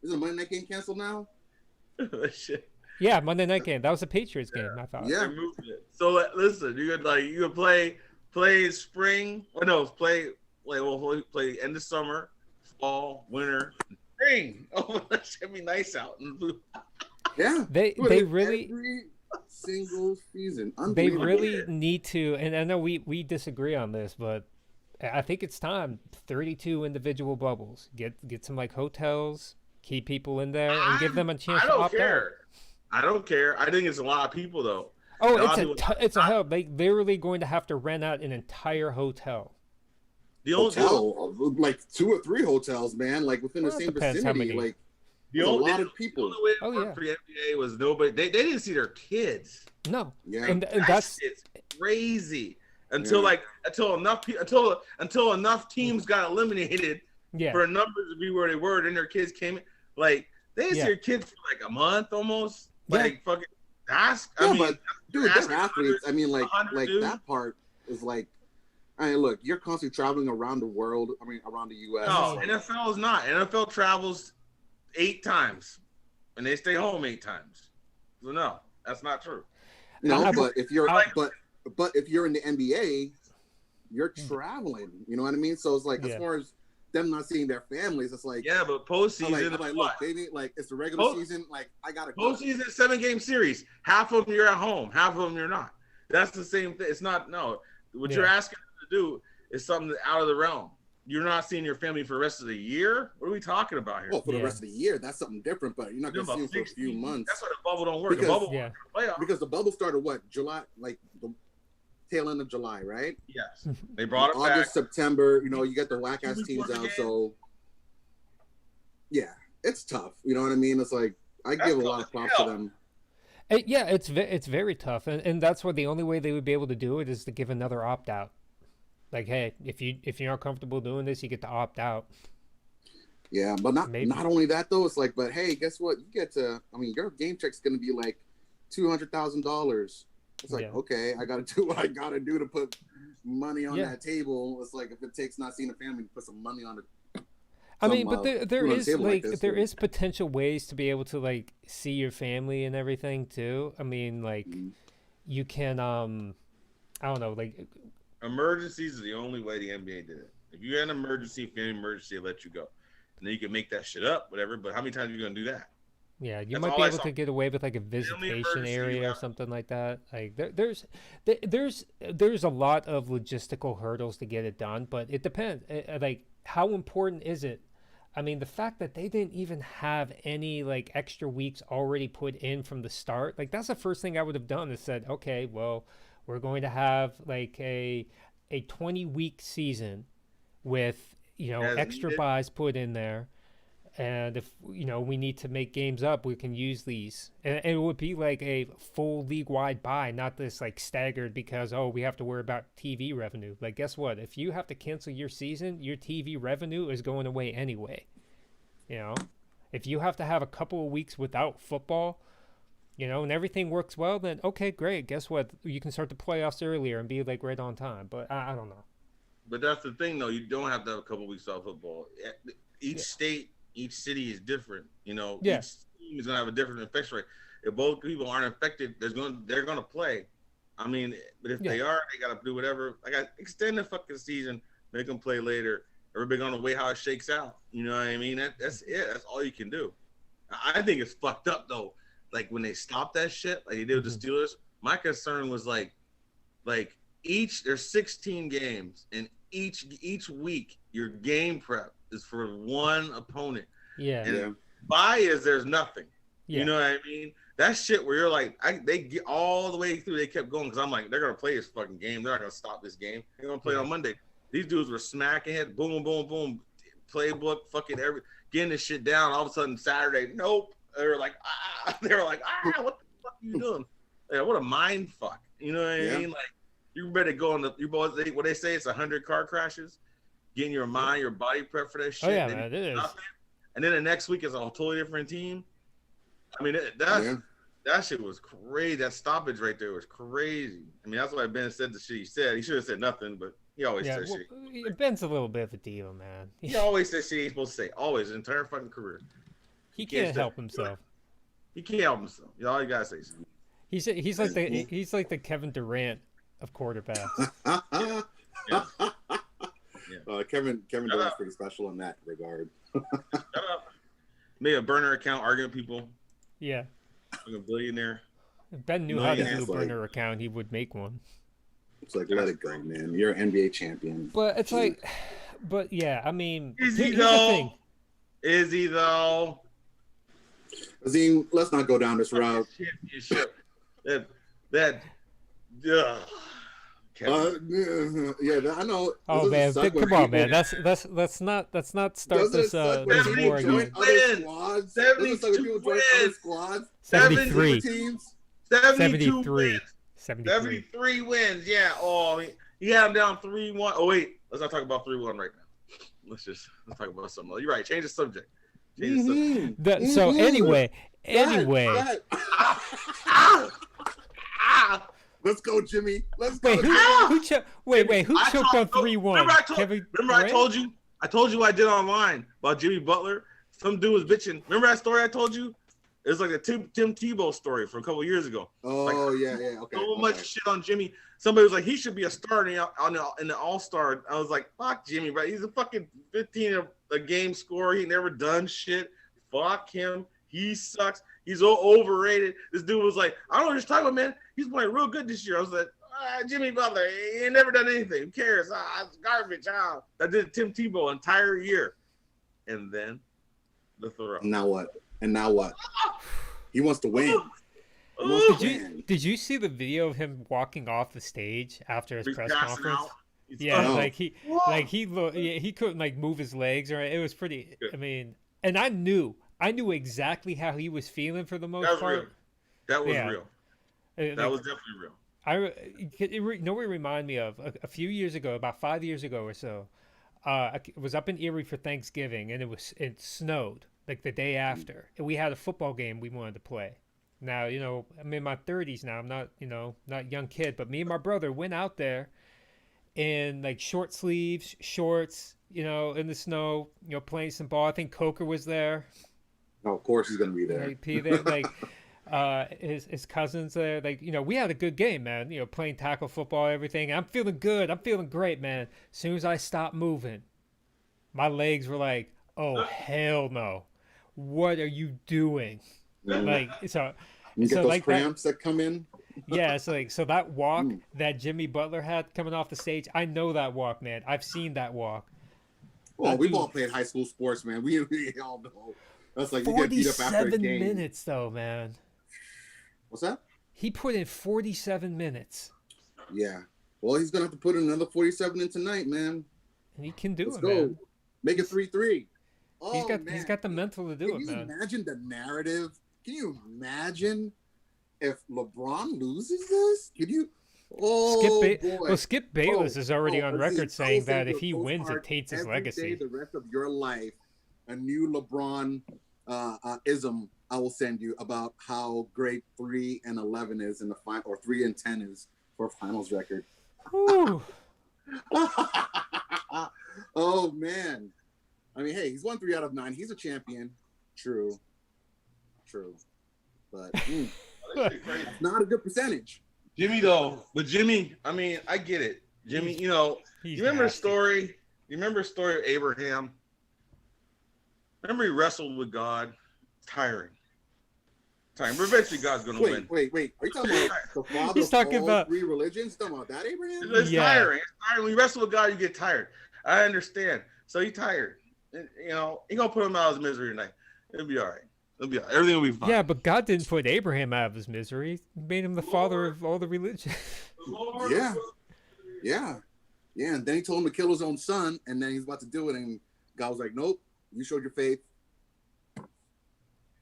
[SPEAKER 2] Is the Monday night game canceled now?
[SPEAKER 1] Shit.
[SPEAKER 3] Yeah, Monday night game. That was a Patriots game. I thought.
[SPEAKER 2] Yeah.
[SPEAKER 1] So listen, you could play spring. We'll play end of summer, fall, winter, spring. Oh, that should be nice out.
[SPEAKER 2] Yeah,
[SPEAKER 3] They really
[SPEAKER 2] every single season.
[SPEAKER 3] they
[SPEAKER 2] Unbelievable.
[SPEAKER 3] really need to, and I know we disagree on this, but I think it's time. 32 individual bubbles. Get some like hotels, keep people in there, and give them a chance
[SPEAKER 1] I
[SPEAKER 3] to
[SPEAKER 1] don't
[SPEAKER 3] opt out.
[SPEAKER 1] care. I don't care. I think it's a lot of people though.
[SPEAKER 3] Oh,
[SPEAKER 1] A lot
[SPEAKER 3] it's
[SPEAKER 1] of people-
[SPEAKER 3] it's a hell. They literally going to have to rent out an entire hotel.
[SPEAKER 1] the only
[SPEAKER 2] Hotel, like 2 or 3 hotels, man, like within the
[SPEAKER 3] Well, it
[SPEAKER 2] same
[SPEAKER 3] depends how
[SPEAKER 2] vicinity.
[SPEAKER 3] many.
[SPEAKER 2] Like
[SPEAKER 1] the
[SPEAKER 2] there's a
[SPEAKER 1] only
[SPEAKER 2] lot of people.
[SPEAKER 1] The only way it
[SPEAKER 3] Oh,
[SPEAKER 1] worked
[SPEAKER 3] yeah.
[SPEAKER 1] for the NBA was nobody. They didn't see their kids.
[SPEAKER 3] No,
[SPEAKER 2] Yeah.
[SPEAKER 3] and
[SPEAKER 1] That
[SPEAKER 3] that's
[SPEAKER 1] shit's crazy. Until
[SPEAKER 2] Yeah.
[SPEAKER 1] like until enough teams got eliminated
[SPEAKER 3] yeah.
[SPEAKER 1] for numbers to be where they were, then their kids came in. Like they didn't
[SPEAKER 3] Yeah.
[SPEAKER 1] see their kids for like a month almost.
[SPEAKER 3] Yeah.
[SPEAKER 1] Like fucking. That's
[SPEAKER 2] Yeah,
[SPEAKER 1] I mean,
[SPEAKER 2] but dude,
[SPEAKER 1] asking
[SPEAKER 2] they're athletes. I mean, like
[SPEAKER 1] 100 dudes.
[SPEAKER 2] that part is like, I mean, look, you're constantly traveling around the world. I mean, around the U.S.
[SPEAKER 1] no,
[SPEAKER 2] Like,
[SPEAKER 1] NFL is not. NFL travels 8 times, and they stay home 8 times. So no, that's not true.
[SPEAKER 2] no,
[SPEAKER 3] I-
[SPEAKER 2] but if you're
[SPEAKER 3] I-
[SPEAKER 2] but if you're in the NBA, you're traveling. You know what I mean? So it's like
[SPEAKER 3] Yeah.
[SPEAKER 2] as far as them not seeing their families, it's like
[SPEAKER 1] Yeah, but
[SPEAKER 2] I'm
[SPEAKER 1] postseason,
[SPEAKER 2] like,
[SPEAKER 1] is
[SPEAKER 2] look,
[SPEAKER 1] what?
[SPEAKER 2] they need like it's the regular
[SPEAKER 1] Post-
[SPEAKER 2] season. Like I gotta go.
[SPEAKER 1] Postseason is 7-game series. Half of them you're at home, half of them you're not. That's the same thing. It's not no. What you're
[SPEAKER 3] Yeah.
[SPEAKER 1] asking them to do is something out of the realm. You're not seeing your family for the rest of the year. What are we talking about here?
[SPEAKER 2] Well, for the
[SPEAKER 3] Yeah.
[SPEAKER 2] rest of the year, that's something different. But you're not
[SPEAKER 1] You're
[SPEAKER 2] gonna see
[SPEAKER 1] about
[SPEAKER 2] them for a few
[SPEAKER 1] 16.
[SPEAKER 2] months
[SPEAKER 1] That's why the bubble don't work.
[SPEAKER 2] Because-
[SPEAKER 1] the bubble
[SPEAKER 3] Yeah.
[SPEAKER 1] playoff.
[SPEAKER 2] because the bubble started what July, like the tail end of July, right?
[SPEAKER 1] Yes, they brought it
[SPEAKER 2] August,
[SPEAKER 1] back.
[SPEAKER 2] September, you know, you get the whack ass
[SPEAKER 1] 2 weeks
[SPEAKER 2] teams
[SPEAKER 1] before the
[SPEAKER 2] out.
[SPEAKER 1] game.
[SPEAKER 2] So, yeah, it's tough. You know what I mean? It's like I
[SPEAKER 1] That's
[SPEAKER 2] give a
[SPEAKER 1] tough
[SPEAKER 2] lot of
[SPEAKER 1] as
[SPEAKER 2] props to
[SPEAKER 1] hell.
[SPEAKER 2] them.
[SPEAKER 3] Yeah, it's very tough, and that's why the only way they would be able to do it is to give another opt out. Like, hey, if you're not comfortable doing this, you get to opt out.
[SPEAKER 2] Yeah, but
[SPEAKER 3] Maybe.
[SPEAKER 2] not only that though. It's like, but hey, guess what? You get to. I mean, your game check's going to be like $200,000. It's like,
[SPEAKER 3] Yeah.
[SPEAKER 2] okay, I got to do what I got to do to put money on
[SPEAKER 3] Yeah.
[SPEAKER 2] that table. It's like if it takes not seeing a family to put some money on it.
[SPEAKER 3] I mean,
[SPEAKER 2] some,
[SPEAKER 3] but there
[SPEAKER 2] food on the
[SPEAKER 3] is
[SPEAKER 2] table
[SPEAKER 3] like
[SPEAKER 2] this,
[SPEAKER 3] there
[SPEAKER 2] so-
[SPEAKER 3] is potential ways to be able to like see your family and everything too. I mean, like
[SPEAKER 2] Mhm.
[SPEAKER 3] you can I don't know, like
[SPEAKER 1] Emergencies is the only way the NBA did it. If you had an emergency, family emergency, they let you go. And then you can make that shit up, whatever. But how many times are you gonna do that?
[SPEAKER 3] yeah, you
[SPEAKER 1] That's
[SPEAKER 3] might
[SPEAKER 1] all
[SPEAKER 3] be
[SPEAKER 1] I
[SPEAKER 3] able
[SPEAKER 1] saw.
[SPEAKER 3] to get away with like a
[SPEAKER 1] Family
[SPEAKER 3] visitation
[SPEAKER 1] emergency,
[SPEAKER 3] area
[SPEAKER 1] yeah.
[SPEAKER 3] or something like that. Like there's a lot of logistical hurdles to get it done, but it depends. Like how important is it? I mean, the fact that they didn't even have any like extra weeks already put in from the start, like that's the first thing I would have done is said, okay, well, we're going to have like a 20-week season with, you know,
[SPEAKER 1] As
[SPEAKER 3] extra
[SPEAKER 1] needed.
[SPEAKER 3] buys put in there. And if, you know, we need to make games up, we can use these. And it would be like a full league-wide buy, not this like staggered because, oh, we have to worry about TV revenue. Like, guess what? If you have to cancel your season, your TV revenue is going away anyway. You know? If you have to have a couple of weeks without football, you know, and everything works well, then okay, great. Guess what? You can start the playoffs earlier and be like right on time. But I don't know.
[SPEAKER 1] But that's the thing, though. You don't have to have a couple weeks off football. Each
[SPEAKER 3] Yeah.
[SPEAKER 1] state, each city is different. You know,
[SPEAKER 3] Yeah.
[SPEAKER 1] each team is gonna have a different infection rate. If both people aren't infected, they're gonna play. I mean, but if
[SPEAKER 3] Yeah.
[SPEAKER 1] they are, they gotta do whatever. Like, extend the fucking season, make them play later. Everybody gonna wait how it shakes out. You know what I mean? That's it. That's all you can do. I think it's fucked up though. Like when they stopped that shit, like they did with the Steelers. My concern was like there's 16 games, and each week your game prep is for one opponent.
[SPEAKER 3] Yeah.
[SPEAKER 1] And
[SPEAKER 2] Yeah.
[SPEAKER 1] bye is there's nothing.
[SPEAKER 3] Yeah.
[SPEAKER 1] You know what I mean? That shit where you're like, they get all the way through. They kept going because I'm like, they're gonna play this fucking game. They're not gonna stop this game. They're gonna play it on Monday. These dudes were smacking head, boom, boom, boom, playbook, fucking getting this shit down. All of a sudden Saturday, nope. They were like, what the fuck are you doing? Yeah, what a mind fuck. You know what I
[SPEAKER 2] Yeah.
[SPEAKER 1] mean? Like, you better go on what they say, it's 100 car crashes. Getting your mind, your body prep for that shit.
[SPEAKER 3] Oh yeah,
[SPEAKER 1] Then
[SPEAKER 3] man, it is.
[SPEAKER 1] nothing. And then the next week is a totally different team. I mean,
[SPEAKER 2] Yeah.
[SPEAKER 1] that shit was crazy. That stoppage right there was crazy. I mean, that's why Ben said the shit he said. He should have said nothing, but he always
[SPEAKER 3] Yeah,
[SPEAKER 1] says
[SPEAKER 3] well,
[SPEAKER 1] shit.
[SPEAKER 3] Ben's a little bit of a diva, man.
[SPEAKER 1] He always says shit he ain't supposed to say. Always, his entire fucking career.
[SPEAKER 3] He
[SPEAKER 1] can't
[SPEAKER 3] can't
[SPEAKER 1] say-
[SPEAKER 3] help himself.
[SPEAKER 1] He can't help himself. All you gotta say is something.
[SPEAKER 3] He's like the Kevin Durant of quarterbacks.
[SPEAKER 1] Yeah.
[SPEAKER 2] Kevin
[SPEAKER 1] Shut
[SPEAKER 2] Durant's
[SPEAKER 1] up.
[SPEAKER 2] pretty special in that regard.
[SPEAKER 1] Shut up. Made a burner account arguing with people.
[SPEAKER 3] Yeah.
[SPEAKER 1] Like a billionaire.
[SPEAKER 3] If Ben knew
[SPEAKER 1] No,
[SPEAKER 3] how to
[SPEAKER 1] yeah,
[SPEAKER 3] do a
[SPEAKER 2] it's like-
[SPEAKER 3] burner account, he would make one.
[SPEAKER 2] It's like, let it go, man. You're an NBA champion.
[SPEAKER 3] But it's like, but yeah, I mean,
[SPEAKER 1] Is he
[SPEAKER 3] here's the thing.
[SPEAKER 1] though? Is he though?
[SPEAKER 2] Azim, let's not go down this route.
[SPEAKER 1] Championship. That. Ugh.
[SPEAKER 2] Yeah, I know.
[SPEAKER 3] Oh
[SPEAKER 2] Doesn't
[SPEAKER 3] man,
[SPEAKER 2] suck when
[SPEAKER 3] come on,
[SPEAKER 2] people-
[SPEAKER 3] man. Let's not start
[SPEAKER 2] Doesn't it
[SPEAKER 3] this
[SPEAKER 2] suck when
[SPEAKER 3] this
[SPEAKER 2] people
[SPEAKER 3] war
[SPEAKER 2] join
[SPEAKER 3] again.
[SPEAKER 2] other
[SPEAKER 1] Wins.
[SPEAKER 2] squads? Doesn't it suck when people join
[SPEAKER 1] 72
[SPEAKER 2] other
[SPEAKER 1] wins.
[SPEAKER 2] squads?
[SPEAKER 3] 73.
[SPEAKER 2] Teams?
[SPEAKER 1] 72 wins.
[SPEAKER 3] 73.
[SPEAKER 1] 73 wins. Yeah. Oh, he had him down 3-1. Oh wait, let's not talk about 3-1 right now. Let's talk about something else. You're right. Change the subject. Change the subject.
[SPEAKER 3] So anyway,
[SPEAKER 2] Go ahead. Let's go, Jimmy. Let's go.
[SPEAKER 3] wait, who choked on 3-1?
[SPEAKER 1] Remember I
[SPEAKER 3] Durant?
[SPEAKER 1] told you? I told you what I did online about Jimmy Butler. Some dude was bitching. Remember that story I told you? It was like a Tim Tebow story from a couple years ago.
[SPEAKER 2] Oh, yeah. Okay.
[SPEAKER 1] So much shit on Jimmy. Somebody was like, he should be a starter in the All-Star. I was like, fuck Jimmy, bro. He's a fucking 15 a game scorer. He never done shit. Fuck him. He sucks. He's overrated. This dude was like, I don't know what you're talking about, man. He's playing real good this year. I was like, Jimmy Butler, he ain't never done anything. Who cares? It's garbage. I did Tim Tebow entire year. And then the throw.
[SPEAKER 2] Now what? He wants to win. He wants to win.
[SPEAKER 3] Did you see the video of him walking off the stage after his
[SPEAKER 1] He's
[SPEAKER 3] press
[SPEAKER 1] passing
[SPEAKER 3] conference?
[SPEAKER 1] out. He's
[SPEAKER 3] Yeah,
[SPEAKER 2] No.
[SPEAKER 3] he couldn't like move his legs or it was pretty. I mean, and I knew exactly how he was feeling for the most
[SPEAKER 1] That was
[SPEAKER 3] part.
[SPEAKER 1] real. That was
[SPEAKER 3] Yeah.
[SPEAKER 1] real.
[SPEAKER 3] That
[SPEAKER 1] That was definitely real.
[SPEAKER 3] you know what it reminded me of a few years ago, about 5 years ago or so. I was up in Erie for Thanksgiving, and it snowed like the day after, and we had a football game we wanted to play. Now, I'm in my 30s now. I'm not, not a young kid, but me and my brother went out there in like short sleeves, shorts, in the snow, playing some ball. I think Coker was there.
[SPEAKER 2] Oh, of course he's gonna be there.
[SPEAKER 3] Like, P there, like his cousins there. Like, we had a good game, man. Playing tackle football, everything. I'm feeling good. I'm feeling great, man. As soon as I stopped moving, my legs were like, oh hell no. What are you doing? Like, so
[SPEAKER 2] You get
[SPEAKER 3] so
[SPEAKER 2] those
[SPEAKER 3] like
[SPEAKER 2] cramps that come in.
[SPEAKER 3] yeah, it's like, so that walk that Jimmy Butler had coming off the stage, I know that walk, man. I've seen that walk.
[SPEAKER 2] Well, we've all played high school sports, man. We all know. That's like you get beat up after a
[SPEAKER 3] 47
[SPEAKER 2] game.
[SPEAKER 3] minutes, though, man.
[SPEAKER 2] What's that?
[SPEAKER 3] He put in 47 minutes.
[SPEAKER 2] Yeah. Well, he's gonna have to put another 47 in tonight, man.
[SPEAKER 3] And he can do
[SPEAKER 2] Let's
[SPEAKER 3] it,
[SPEAKER 2] go.
[SPEAKER 3] man.
[SPEAKER 2] Make it 3-3. Oh,
[SPEAKER 3] He's got the mental to do
[SPEAKER 2] Can
[SPEAKER 3] it,
[SPEAKER 2] you
[SPEAKER 3] man.
[SPEAKER 2] imagine the narrative? Can you imagine if LeBron loses this? Could you? Oh, boy.
[SPEAKER 3] Skip Bayless is already on
[SPEAKER 2] Aziz,
[SPEAKER 3] record
[SPEAKER 2] I will
[SPEAKER 3] saying
[SPEAKER 2] send
[SPEAKER 3] that
[SPEAKER 2] you
[SPEAKER 3] if
[SPEAKER 2] a
[SPEAKER 3] he wins, it
[SPEAKER 2] postcard
[SPEAKER 3] taints his
[SPEAKER 2] every
[SPEAKER 3] legacy.
[SPEAKER 2] day, the rest of your life, a new LeBron ism I will send you about how great 3-11 is in the final, or 3-10 is for finals record.
[SPEAKER 3] Ooh.
[SPEAKER 2] Oh man. I mean, hey, he's won 3 out of 9. He's a champion. True. But not a good percentage.
[SPEAKER 1] Jimmy though, but Jimmy, I mean, I get it. Jimmy,
[SPEAKER 3] He's
[SPEAKER 1] you remember the
[SPEAKER 3] nasty.
[SPEAKER 1] story? You remember the story of Abraham? Remember he wrestled with God? Tiring. But eventually God's gonna win.
[SPEAKER 2] Wait. Are you talking about the father
[SPEAKER 3] He's
[SPEAKER 2] of
[SPEAKER 3] talking
[SPEAKER 2] all
[SPEAKER 3] about-
[SPEAKER 2] 3 religions? Talking about that, Abraham?
[SPEAKER 1] It's
[SPEAKER 3] Yeah.
[SPEAKER 1] tiring. It's tiring. When you wrestle with God, you get tired. I understand. So he's tired. He gonna put him out of his misery tonight. It'll be all right. Everything will be fine.
[SPEAKER 3] Yeah, but God didn't put Abraham out of his misery. He made him the father of all the religions.
[SPEAKER 2] Yeah. And then he told him to kill his own son, and then he's about to do it, and God was like, "Nope, you showed your faith.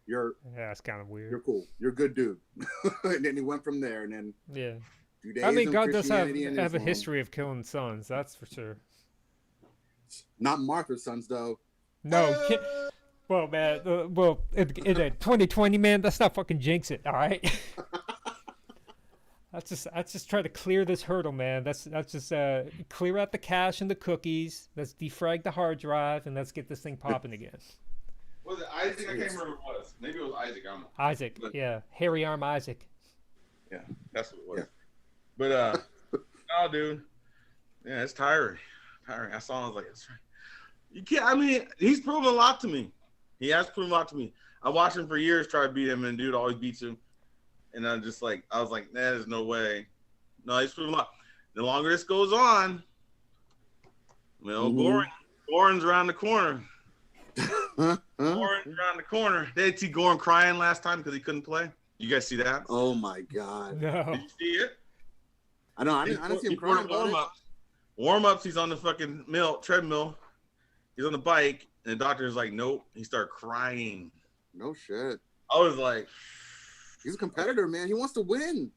[SPEAKER 2] You're
[SPEAKER 3] Yeah, it's kind of weird.
[SPEAKER 2] cool. You're a good dude." And then he went from there, and then
[SPEAKER 3] Yeah.
[SPEAKER 2] Judaism,
[SPEAKER 3] I mean, God does have
[SPEAKER 2] Christianity, and
[SPEAKER 3] a
[SPEAKER 2] Islam.
[SPEAKER 3] history of killing sons, that's for sure.
[SPEAKER 2] Not Martha's sons, though.
[SPEAKER 3] No, well, man, in 2020, man, let's not fucking jinx it, all right? Let's just try to clear this hurdle, man. Let's just clear out the cache and the cookies. Let's defrag the hard drive, and let's get this thing popping again.
[SPEAKER 1] Was it Isaac? I can't remember what it was. Maybe it was Isaac. I don't know.
[SPEAKER 3] Isaac,
[SPEAKER 1] But-
[SPEAKER 3] yeah, hairy arm Isaac.
[SPEAKER 1] Yeah, that's what it was.
[SPEAKER 2] Yeah.
[SPEAKER 1] But no, dude. Yeah, it's tiring. I saw him, I was like, it's right. You can't. I mean, he's proven a lot to me. He has proven a lot to me. I watched him for years try to beat him, and dude always beats him. and I was like, nah, there's no way. No, he's proving up. The longer this goes on, Goran's around the corner. Goran's around the corner. They see Goran crying last time because he couldn't play. You guys see that?
[SPEAKER 2] Oh my God!
[SPEAKER 3] No.
[SPEAKER 1] Did you see it?
[SPEAKER 2] I know. I didn't see him crying about it.
[SPEAKER 1] Warm-ups, he's on the fucking treadmill. He's on the bike, and the doctor's like, nope. He started crying.
[SPEAKER 2] No shit.
[SPEAKER 1] I was like,
[SPEAKER 2] he's a competitor, man. He wants to win.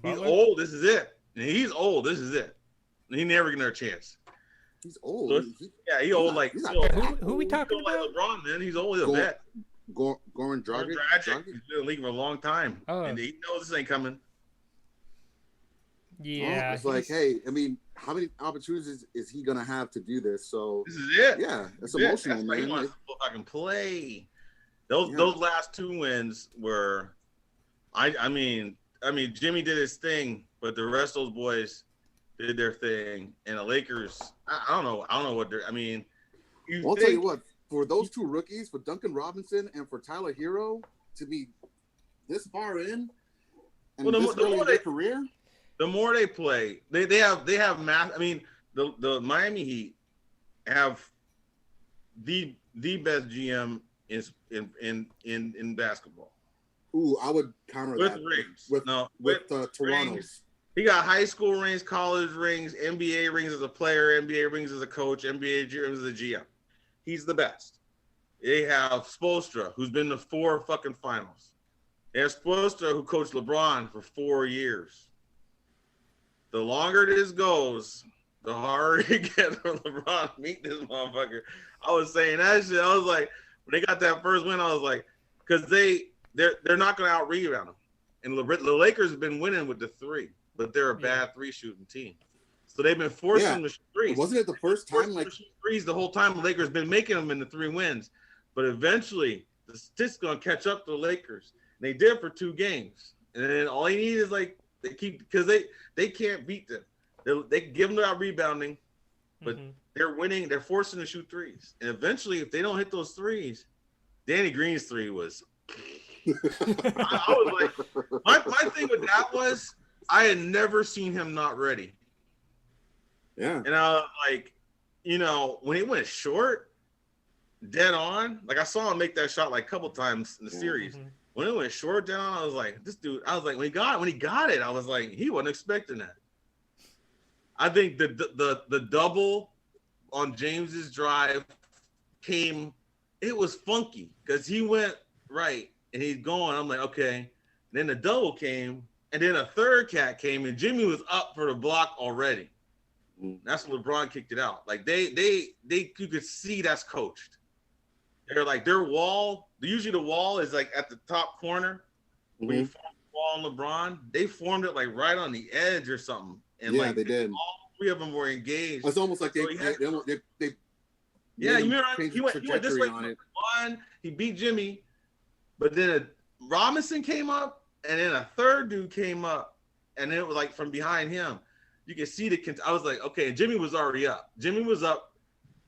[SPEAKER 1] He's old. This is it. And he's old. This is it. He never get another chance.
[SPEAKER 2] He's old.
[SPEAKER 1] So, he's old. Like
[SPEAKER 3] who we talking about?
[SPEAKER 1] Like LeBron, man. He's old. He's a vet.
[SPEAKER 2] Goran Dragic.
[SPEAKER 1] He's been in the league for a long time, and he knows this ain't coming.
[SPEAKER 3] Yeah,
[SPEAKER 2] it's like, hey, I mean, how many opportunities is he gonna have to do this? So
[SPEAKER 1] this is it.
[SPEAKER 2] Yeah, it's emotional, man.
[SPEAKER 1] He wants to go back and play. Those last 2 wins were, I mean, Jimmy did his thing, but the rest of those boys did their thing, and the Lakers, I don't know what they're. I mean,
[SPEAKER 2] I'll tell you what. For those 2 rookies, for Duncan Robinson and for Tyler Hero to be this far in and this early in their career.
[SPEAKER 1] The more they play, they have math. I mean, the Miami Heat have the best GM in basketball.
[SPEAKER 2] Ooh, I would counter
[SPEAKER 1] with
[SPEAKER 2] that
[SPEAKER 1] rings.
[SPEAKER 2] with Toronto's.
[SPEAKER 1] Rings. He got high school rings, college rings, NBA rings as a player, NBA rings as a coach, NBA rings as a GM. He's the best. They have Spoelstra, who's been to 4 fucking finals. They have Spoelstra, who coached LeBron for 4 years. The longer this goes, the harder it gets for LeBron to meet this motherfucker. I was saying that shit. I was like, when they got that first win, I was like, because they're not going to out-rebound them. And the Lakers have been winning with the 3, but they're a bad 3-shooting team. So they've been forcing them to shoot threes.
[SPEAKER 2] Wasn't it the first time
[SPEAKER 1] threes the whole time? The Lakers been making them in the 3 wins, but eventually the statistics gonna catch up to the Lakers. And they did for 2 games, and then all they need is they keep because they can't beat them. They give them out rebounding, but they're winning. They're forcing to shoot threes, and eventually, if they don't hit those threes, Danny Green's 3 was. I was like, my thing with that was I had never seen him not ready.
[SPEAKER 2] Yeah.
[SPEAKER 1] And I was like, when he went short, dead on, like I saw him make that shot like a couple times in the series. When it went short dead on, I was like, this dude, I was like, when he got it, I was like, he wasn't expecting that. I think the double on James's drive it was funky because he went right and he's going. I'm like, okay. And then the double came, and then a third cat came, and Jimmy was up for the block already. That's when LeBron kicked it out. Like you could see that's coached. They're like their wall. Usually the wall is like at the top corner. When you form the wall on LeBron, they formed it like right on the edge or something. And
[SPEAKER 2] they did.
[SPEAKER 1] All 3 of them were engaged.
[SPEAKER 2] It's almost like they
[SPEAKER 1] yeah, you remember he went this way
[SPEAKER 2] on it.
[SPEAKER 1] One, he beat Jimmy, but then Robinson came up, and then a third dude came up, and then it was like from behind him. You can see I was like, okay, Jimmy was already up. Jimmy was up.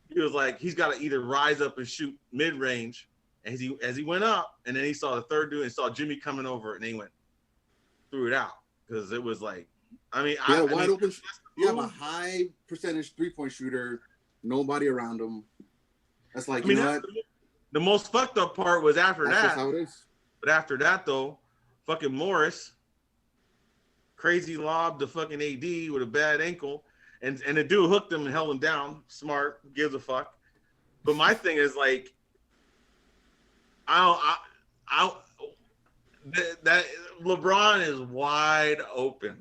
[SPEAKER 1] He was like, he's got to either rise up and shoot mid-range. As he went up, and then he saw the third dude and saw Jimmy coming over, and he threw it out because it was like,
[SPEAKER 2] wide open. You have a high percentage 3-point shooter, nobody around him. That's like, what?
[SPEAKER 1] The most fucked up part was after that.
[SPEAKER 2] That's just how it is.
[SPEAKER 1] But after that, though, fucking Morris. Crazy lob to fucking AD with a bad ankle, and the dude hooked him and held him down. Smart, gives a fuck. But my thing is like, that LeBron is wide open,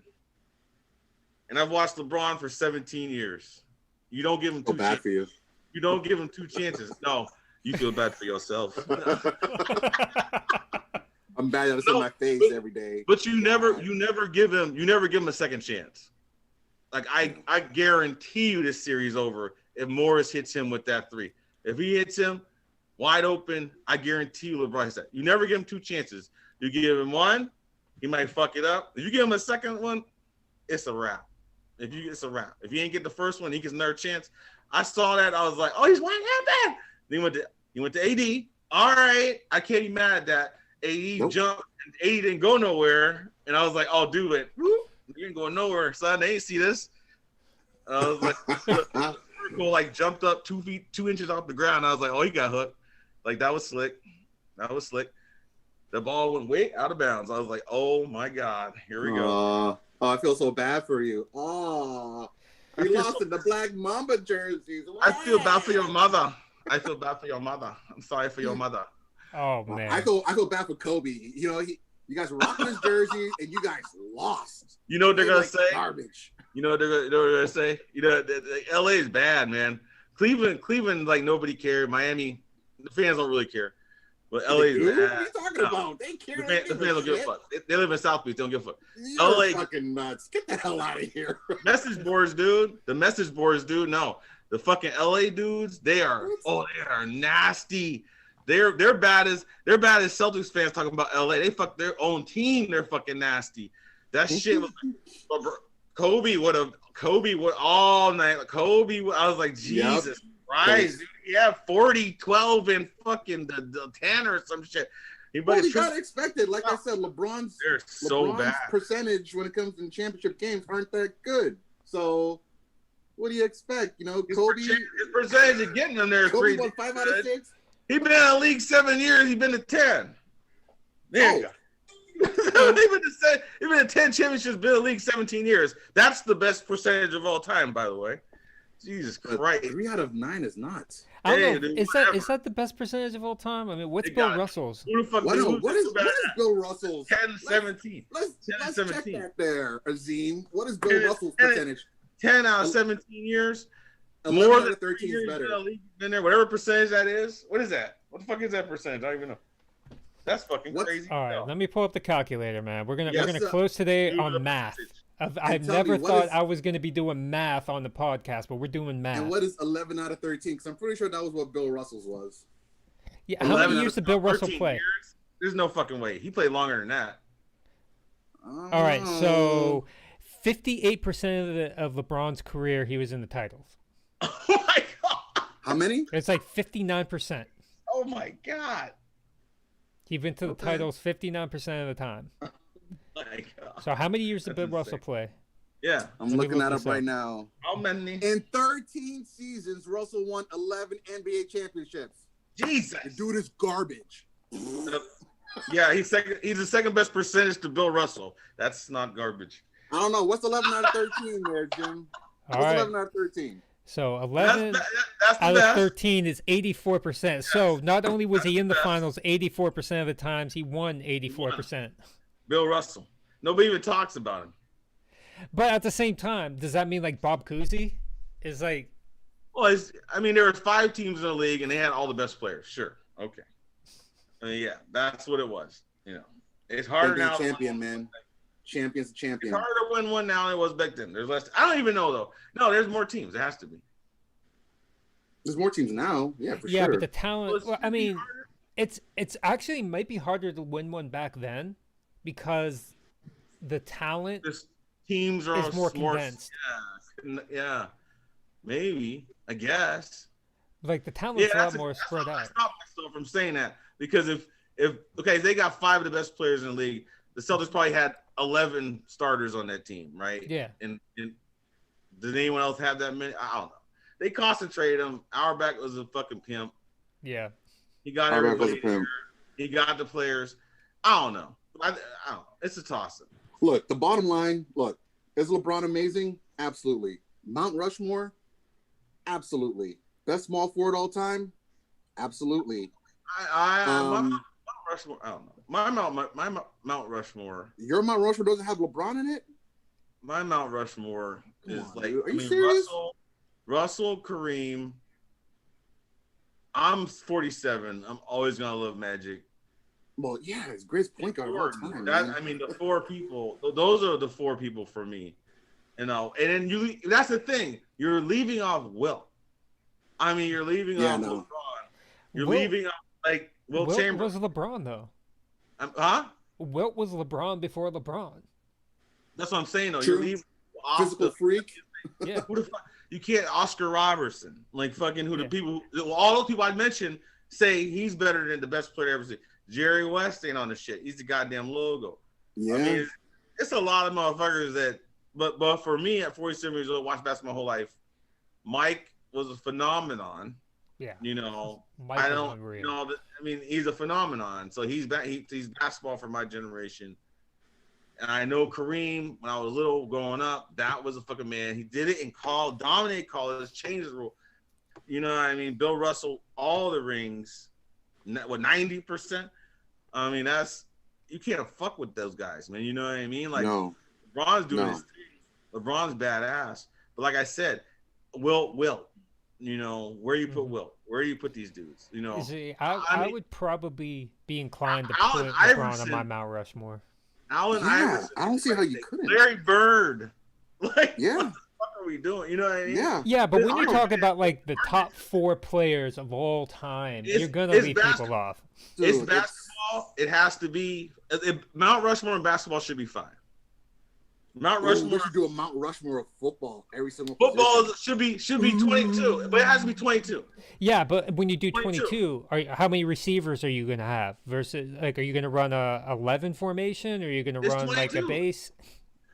[SPEAKER 1] and I've watched LeBron for 17 years. You don't give him 2 chances.
[SPEAKER 2] For you.
[SPEAKER 1] You don't give him 2 chances. No, you feel bad for yourself.
[SPEAKER 2] I'm bad at my face every day.
[SPEAKER 1] But you never give him a second chance. Like I guarantee you this series over if Morris hits him with that 3. If he hits him wide open, I guarantee you LeBron said you never give him 2 chances. You give him 1, he might fuck it up. If you give him a second one, it's a wrap. It's a wrap. If you ain't get the first one, he gets another chance. I saw that, I was like, oh, he's wide open. Then he went to AD. All right, I can't be mad at that. AD
[SPEAKER 2] Nope.
[SPEAKER 1] jumped, and AD didn't go nowhere. And I was like, oh, dude, went, whoop, you ain't going nowhere, son. They ain't see this. I was like, Circle, like jumped up 2 inches off the ground. I was like, oh, he got hooked. Like that was slick. That was slick. The ball went way out of bounds. I was like, oh my God, here we go.
[SPEAKER 2] Oh, I feel so bad for you. Oh, you lost in the Black Mamba jerseys.
[SPEAKER 1] I feel bad for your mother. I feel bad for your mother. I'm sorry for your mother.
[SPEAKER 3] Oh man.
[SPEAKER 2] I feel bad for Kobe. You know, you guys were rocking his jersey and you guys lost.
[SPEAKER 1] You know what they're gonna
[SPEAKER 2] like
[SPEAKER 1] say?
[SPEAKER 2] Garbage.
[SPEAKER 1] You know what they're gonna say? You know, LA is bad, man. Cleveland, like nobody cared. Miami, the fans don't really care. But LA is
[SPEAKER 2] What
[SPEAKER 1] bad.
[SPEAKER 2] are you talking about? They care.
[SPEAKER 1] The fans don't give a fuck. They live in South Beach. They don't give a fuck.
[SPEAKER 2] You're
[SPEAKER 1] LA
[SPEAKER 2] fucking nuts. Get the hell out of here.
[SPEAKER 1] message boards, dude. The message boards, dude. No, the fucking LA dudes. They are nasty. They're bad as Celtics fans talking about LA. They fuck their own team. They're fucking nasty. That shit was Kobe would all night. I was like, Jesus Christ, dude. Yeah, 40, 12, and fucking the 10 or some shit.
[SPEAKER 2] Well, you gotta expect it. Like I said, LeBron's
[SPEAKER 1] bad.
[SPEAKER 2] Percentage when it comes to championship games aren't that good. So, what do you expect? You know, Kobe.
[SPEAKER 1] His percentage of getting them there is
[SPEAKER 2] Kobe
[SPEAKER 1] crazy.
[SPEAKER 2] won 5 out of 6.
[SPEAKER 1] He been in the league 7 years. He been to 10. There you go. He been in 10 championships. Been in the league 17 years. That's the best percentage of all time, by the way. Jesus Christ.
[SPEAKER 2] 3 out of 9 is nuts.
[SPEAKER 3] I don't know.
[SPEAKER 1] Dude,
[SPEAKER 3] Is that the best percentage of all time? I mean, what's Bill Russell's?
[SPEAKER 1] Who the fuck
[SPEAKER 2] What is Bill Russell's?
[SPEAKER 1] 10, 17.
[SPEAKER 2] Let's
[SPEAKER 1] 10,
[SPEAKER 2] check
[SPEAKER 1] 17.
[SPEAKER 2] that there, Azim. What is Bill Russell's percentage?
[SPEAKER 1] 10 out of 17 years.
[SPEAKER 2] 11
[SPEAKER 1] More
[SPEAKER 2] out
[SPEAKER 1] than
[SPEAKER 2] of 13
[SPEAKER 1] years
[SPEAKER 2] is better.
[SPEAKER 1] in the league, been there, whatever percentage that is. What is that? What the fuck is that percentage? I don't even know. That's fucking crazy.
[SPEAKER 3] All right, let me pull up the calculator, man. We're gonna
[SPEAKER 2] Yes,
[SPEAKER 3] close today
[SPEAKER 1] do
[SPEAKER 3] on
[SPEAKER 1] the
[SPEAKER 3] math.
[SPEAKER 1] percentage.
[SPEAKER 3] I've
[SPEAKER 2] tell
[SPEAKER 3] never
[SPEAKER 2] me, what
[SPEAKER 3] thought
[SPEAKER 2] is-
[SPEAKER 3] I was gonna be doing math on the podcast, but we're doing math.
[SPEAKER 2] And what is 11 out of 13? Because I'm pretty sure that was what Bill Russell's was.
[SPEAKER 3] Yeah, how many
[SPEAKER 1] 11
[SPEAKER 3] years
[SPEAKER 1] out
[SPEAKER 3] did
[SPEAKER 1] of
[SPEAKER 3] Bill Russell
[SPEAKER 1] 13
[SPEAKER 3] play?
[SPEAKER 1] years? There's no fucking way. He played longer than that.
[SPEAKER 3] All right, so 58% of LeBron's career, he was in the titles.
[SPEAKER 1] Oh my God.
[SPEAKER 2] How many?
[SPEAKER 3] It's like 59%.
[SPEAKER 1] Oh my God.
[SPEAKER 3] He went to the titles 59% of the time.
[SPEAKER 1] My God.
[SPEAKER 3] So how many years did
[SPEAKER 1] That's
[SPEAKER 3] Bill Russell
[SPEAKER 1] insane.
[SPEAKER 3] play?
[SPEAKER 1] Yeah.
[SPEAKER 2] I'm
[SPEAKER 3] Let me
[SPEAKER 2] looking
[SPEAKER 3] look
[SPEAKER 2] that up
[SPEAKER 3] this
[SPEAKER 2] right
[SPEAKER 3] up.
[SPEAKER 2] now.
[SPEAKER 1] How many?
[SPEAKER 2] In 13 seasons, Russell won 11 NBA championships.
[SPEAKER 1] Jesus.
[SPEAKER 2] The dude is garbage.
[SPEAKER 1] Yeah, he's the second best percentage to Bill Russell. That's not garbage.
[SPEAKER 2] I don't know. What's 11 out of 13 there, Jim?
[SPEAKER 3] All
[SPEAKER 2] What's
[SPEAKER 3] right,
[SPEAKER 2] 11 out of 13?
[SPEAKER 3] so 11
[SPEAKER 1] That's the
[SPEAKER 3] out of
[SPEAKER 1] best.
[SPEAKER 3] 13 is 84%. So not only was he in the finals 84% of the times, he won 84%.
[SPEAKER 1] Bill Russell. Nobody even talks about him.
[SPEAKER 3] But at the same time, does that mean like Bob Cousy is like?
[SPEAKER 1] Well, there were 5 teams in the league, and they had all the best players. Sure, okay. I mean, yeah, that's what it was. You know, it's harder now.
[SPEAKER 2] Champion, man. Champion's a
[SPEAKER 1] It's
[SPEAKER 2] champion.
[SPEAKER 1] harder to win one now than it was back then. There's less. I don't even know though. No, there's more teams. It has to be.
[SPEAKER 2] There's more teams now. Yeah, for
[SPEAKER 3] Yeah,
[SPEAKER 2] sure.
[SPEAKER 3] but the talent. Well, I mean,
[SPEAKER 1] harder.
[SPEAKER 3] it's actually might be harder to win one back then because the talent
[SPEAKER 1] There's teams are
[SPEAKER 3] is more condensed.
[SPEAKER 1] Yeah, maybe. I guess.
[SPEAKER 3] Like the talent's a lot more
[SPEAKER 1] that's
[SPEAKER 3] spread
[SPEAKER 1] why I
[SPEAKER 3] out.
[SPEAKER 1] stopped myself from saying that because if they got 5 of the best players in the league, the Celtics probably had 11 starters on that team, right?
[SPEAKER 3] Yeah.
[SPEAKER 1] And did anyone else have that many? I don't know. They concentrated him. Auerbach was a fucking pimp.
[SPEAKER 3] Yeah.
[SPEAKER 1] He got
[SPEAKER 2] Auerbach was
[SPEAKER 1] everybody
[SPEAKER 2] a pimp.
[SPEAKER 1] there. He got the players. I don't know. I don't know. It's a toss-up.
[SPEAKER 2] Look, the bottom line, is LeBron amazing? Absolutely. Mount Rushmore? Absolutely. Best small forward all time? Absolutely.
[SPEAKER 1] My Mount Rushmore. I don't know. My Mount Rushmore.
[SPEAKER 2] Your Mount Rushmore doesn't have LeBron in it?
[SPEAKER 1] My Mount Rushmore
[SPEAKER 2] Come
[SPEAKER 1] is
[SPEAKER 2] on,
[SPEAKER 1] like.
[SPEAKER 2] dude. Are you serious?
[SPEAKER 1] Russell, Kareem. I'm 47. I'm always gonna love Magic.
[SPEAKER 2] Well, yeah, it's greatest point guard of all time. man.
[SPEAKER 1] The 4 people. Those are the 4 people for me. You know, and then that's the thing. You're leaving off Wilt. I mean, you're leaving off
[SPEAKER 2] no.
[SPEAKER 1] LeBron. You're
[SPEAKER 3] Wilt-
[SPEAKER 1] leaving off like Wilt
[SPEAKER 3] Wilt
[SPEAKER 1] Chamberlain.
[SPEAKER 3] was LeBron though.
[SPEAKER 1] Huh?
[SPEAKER 3] Wilt was LeBron before LeBron.
[SPEAKER 1] That's what I'm saying though.
[SPEAKER 2] True.
[SPEAKER 1] You're leaving off
[SPEAKER 2] Physical freak.
[SPEAKER 3] Yeah.
[SPEAKER 1] Who the fuck? You can't Oscar Robertson. Like fucking who
[SPEAKER 3] Yeah.
[SPEAKER 1] the people. All those people I mentioned say he's better than the best player ever seen. Jerry West ain't on the shit. He's the goddamn logo.
[SPEAKER 2] Yeah.
[SPEAKER 1] I mean, it's a lot of motherfuckers that. But for me, at 47 years old, watched basketball my whole life. Mike was a phenomenon.
[SPEAKER 3] Yeah.
[SPEAKER 1] You know,
[SPEAKER 3] Mike
[SPEAKER 1] I
[SPEAKER 3] was
[SPEAKER 1] don't.
[SPEAKER 3] unreal.
[SPEAKER 1] You know, I mean, he's a phenomenon. So he's basketball for my generation. And I know Kareem, when I was little growing up, that was a fucking man. He did it in college, dominate college, changed the rule. You know what I mean? Bill Russell, all the rings, 90%? I mean, you can't fuck with those guys, man. You know what I mean? Like,
[SPEAKER 2] no.
[SPEAKER 1] LeBron's doing his thing. LeBron's badass. But like I said, Will, you know, where you put Will? Where do you put these dudes? You know,
[SPEAKER 3] I would probably be inclined to
[SPEAKER 1] Allen
[SPEAKER 3] put LeBron
[SPEAKER 1] Iverson
[SPEAKER 3] on my Mount Rushmore.
[SPEAKER 1] Allen Iverson.
[SPEAKER 2] I don't see how you couldn't.
[SPEAKER 1] Larry Bird. Like,
[SPEAKER 2] Yeah.
[SPEAKER 1] what the fuck are we doing? You know what I mean?
[SPEAKER 2] Yeah.
[SPEAKER 3] Yeah, but when
[SPEAKER 1] Dude,
[SPEAKER 3] you're talking about like the top 4 players of all time, you're gonna
[SPEAKER 1] it's
[SPEAKER 3] leave
[SPEAKER 1] basketball.
[SPEAKER 3] people off.
[SPEAKER 2] Dude,
[SPEAKER 1] It's basketball. It has to be. Mount Rushmore and basketball should be fine. Mount Rushmore.
[SPEAKER 2] We should do a Mount Rushmore of football. Every single
[SPEAKER 1] Football
[SPEAKER 2] position.
[SPEAKER 1] should be 22, but it has to be 22.
[SPEAKER 3] Yeah, but when you do
[SPEAKER 1] 22,
[SPEAKER 3] 22, how many receivers are you gonna have? Versus, like, are you gonna run a 11 formation, or are you gonna
[SPEAKER 1] It's
[SPEAKER 3] run like a
[SPEAKER 1] 22.
[SPEAKER 3] base?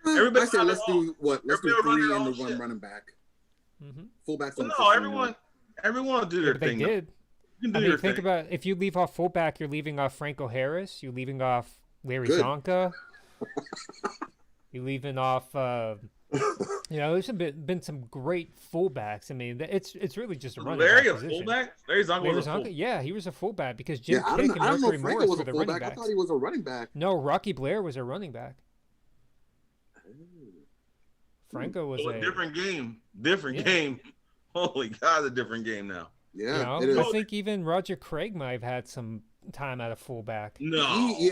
[SPEAKER 1] Everybody
[SPEAKER 2] I say
[SPEAKER 1] run
[SPEAKER 2] let's
[SPEAKER 1] it all.
[SPEAKER 2] do what? Let's do
[SPEAKER 1] Everybody
[SPEAKER 2] 3
[SPEAKER 1] run it
[SPEAKER 2] and
[SPEAKER 1] all
[SPEAKER 2] the 1
[SPEAKER 1] shit.
[SPEAKER 2] running back.
[SPEAKER 3] Mm-hmm.
[SPEAKER 2] Fullbacks.
[SPEAKER 1] Well,
[SPEAKER 2] on the
[SPEAKER 1] no,
[SPEAKER 2] 15,
[SPEAKER 1] everyone will do their
[SPEAKER 3] But they
[SPEAKER 1] thing. though.
[SPEAKER 3] did.
[SPEAKER 1] You can do
[SPEAKER 3] I mean,
[SPEAKER 1] your
[SPEAKER 3] think
[SPEAKER 1] thing.
[SPEAKER 3] about if you leave off fullback, you're leaving off Franco Harris, you're leaving off Larry
[SPEAKER 2] Good.
[SPEAKER 3] Zonka, you're leaving off. You know, there's been some great fullbacks. I mean, it's really just a running
[SPEAKER 1] Larry
[SPEAKER 3] back
[SPEAKER 1] a
[SPEAKER 3] position.
[SPEAKER 1] fullback? Larry Zonka
[SPEAKER 3] Larry
[SPEAKER 1] was a
[SPEAKER 3] Zonka,
[SPEAKER 1] fullback.
[SPEAKER 3] yeah, he was a fullback because Jim
[SPEAKER 2] Yeah, I
[SPEAKER 3] Kick
[SPEAKER 2] don't
[SPEAKER 3] and
[SPEAKER 2] know
[SPEAKER 3] Mercury
[SPEAKER 2] if
[SPEAKER 3] Morris
[SPEAKER 2] Franco was
[SPEAKER 3] were
[SPEAKER 2] a
[SPEAKER 3] the running
[SPEAKER 2] fullback. I
[SPEAKER 3] backs.
[SPEAKER 2] thought he was a running back.
[SPEAKER 3] No, Rocky Blair was a running back. Franco was
[SPEAKER 1] Oh,
[SPEAKER 3] a
[SPEAKER 1] different game. Different
[SPEAKER 3] Yeah.
[SPEAKER 1] game. Holy God, a different game now.
[SPEAKER 2] Yeah,
[SPEAKER 3] You know,
[SPEAKER 2] it is.
[SPEAKER 3] I think even Roger Craig might have had some time at a fullback.
[SPEAKER 1] No.
[SPEAKER 2] He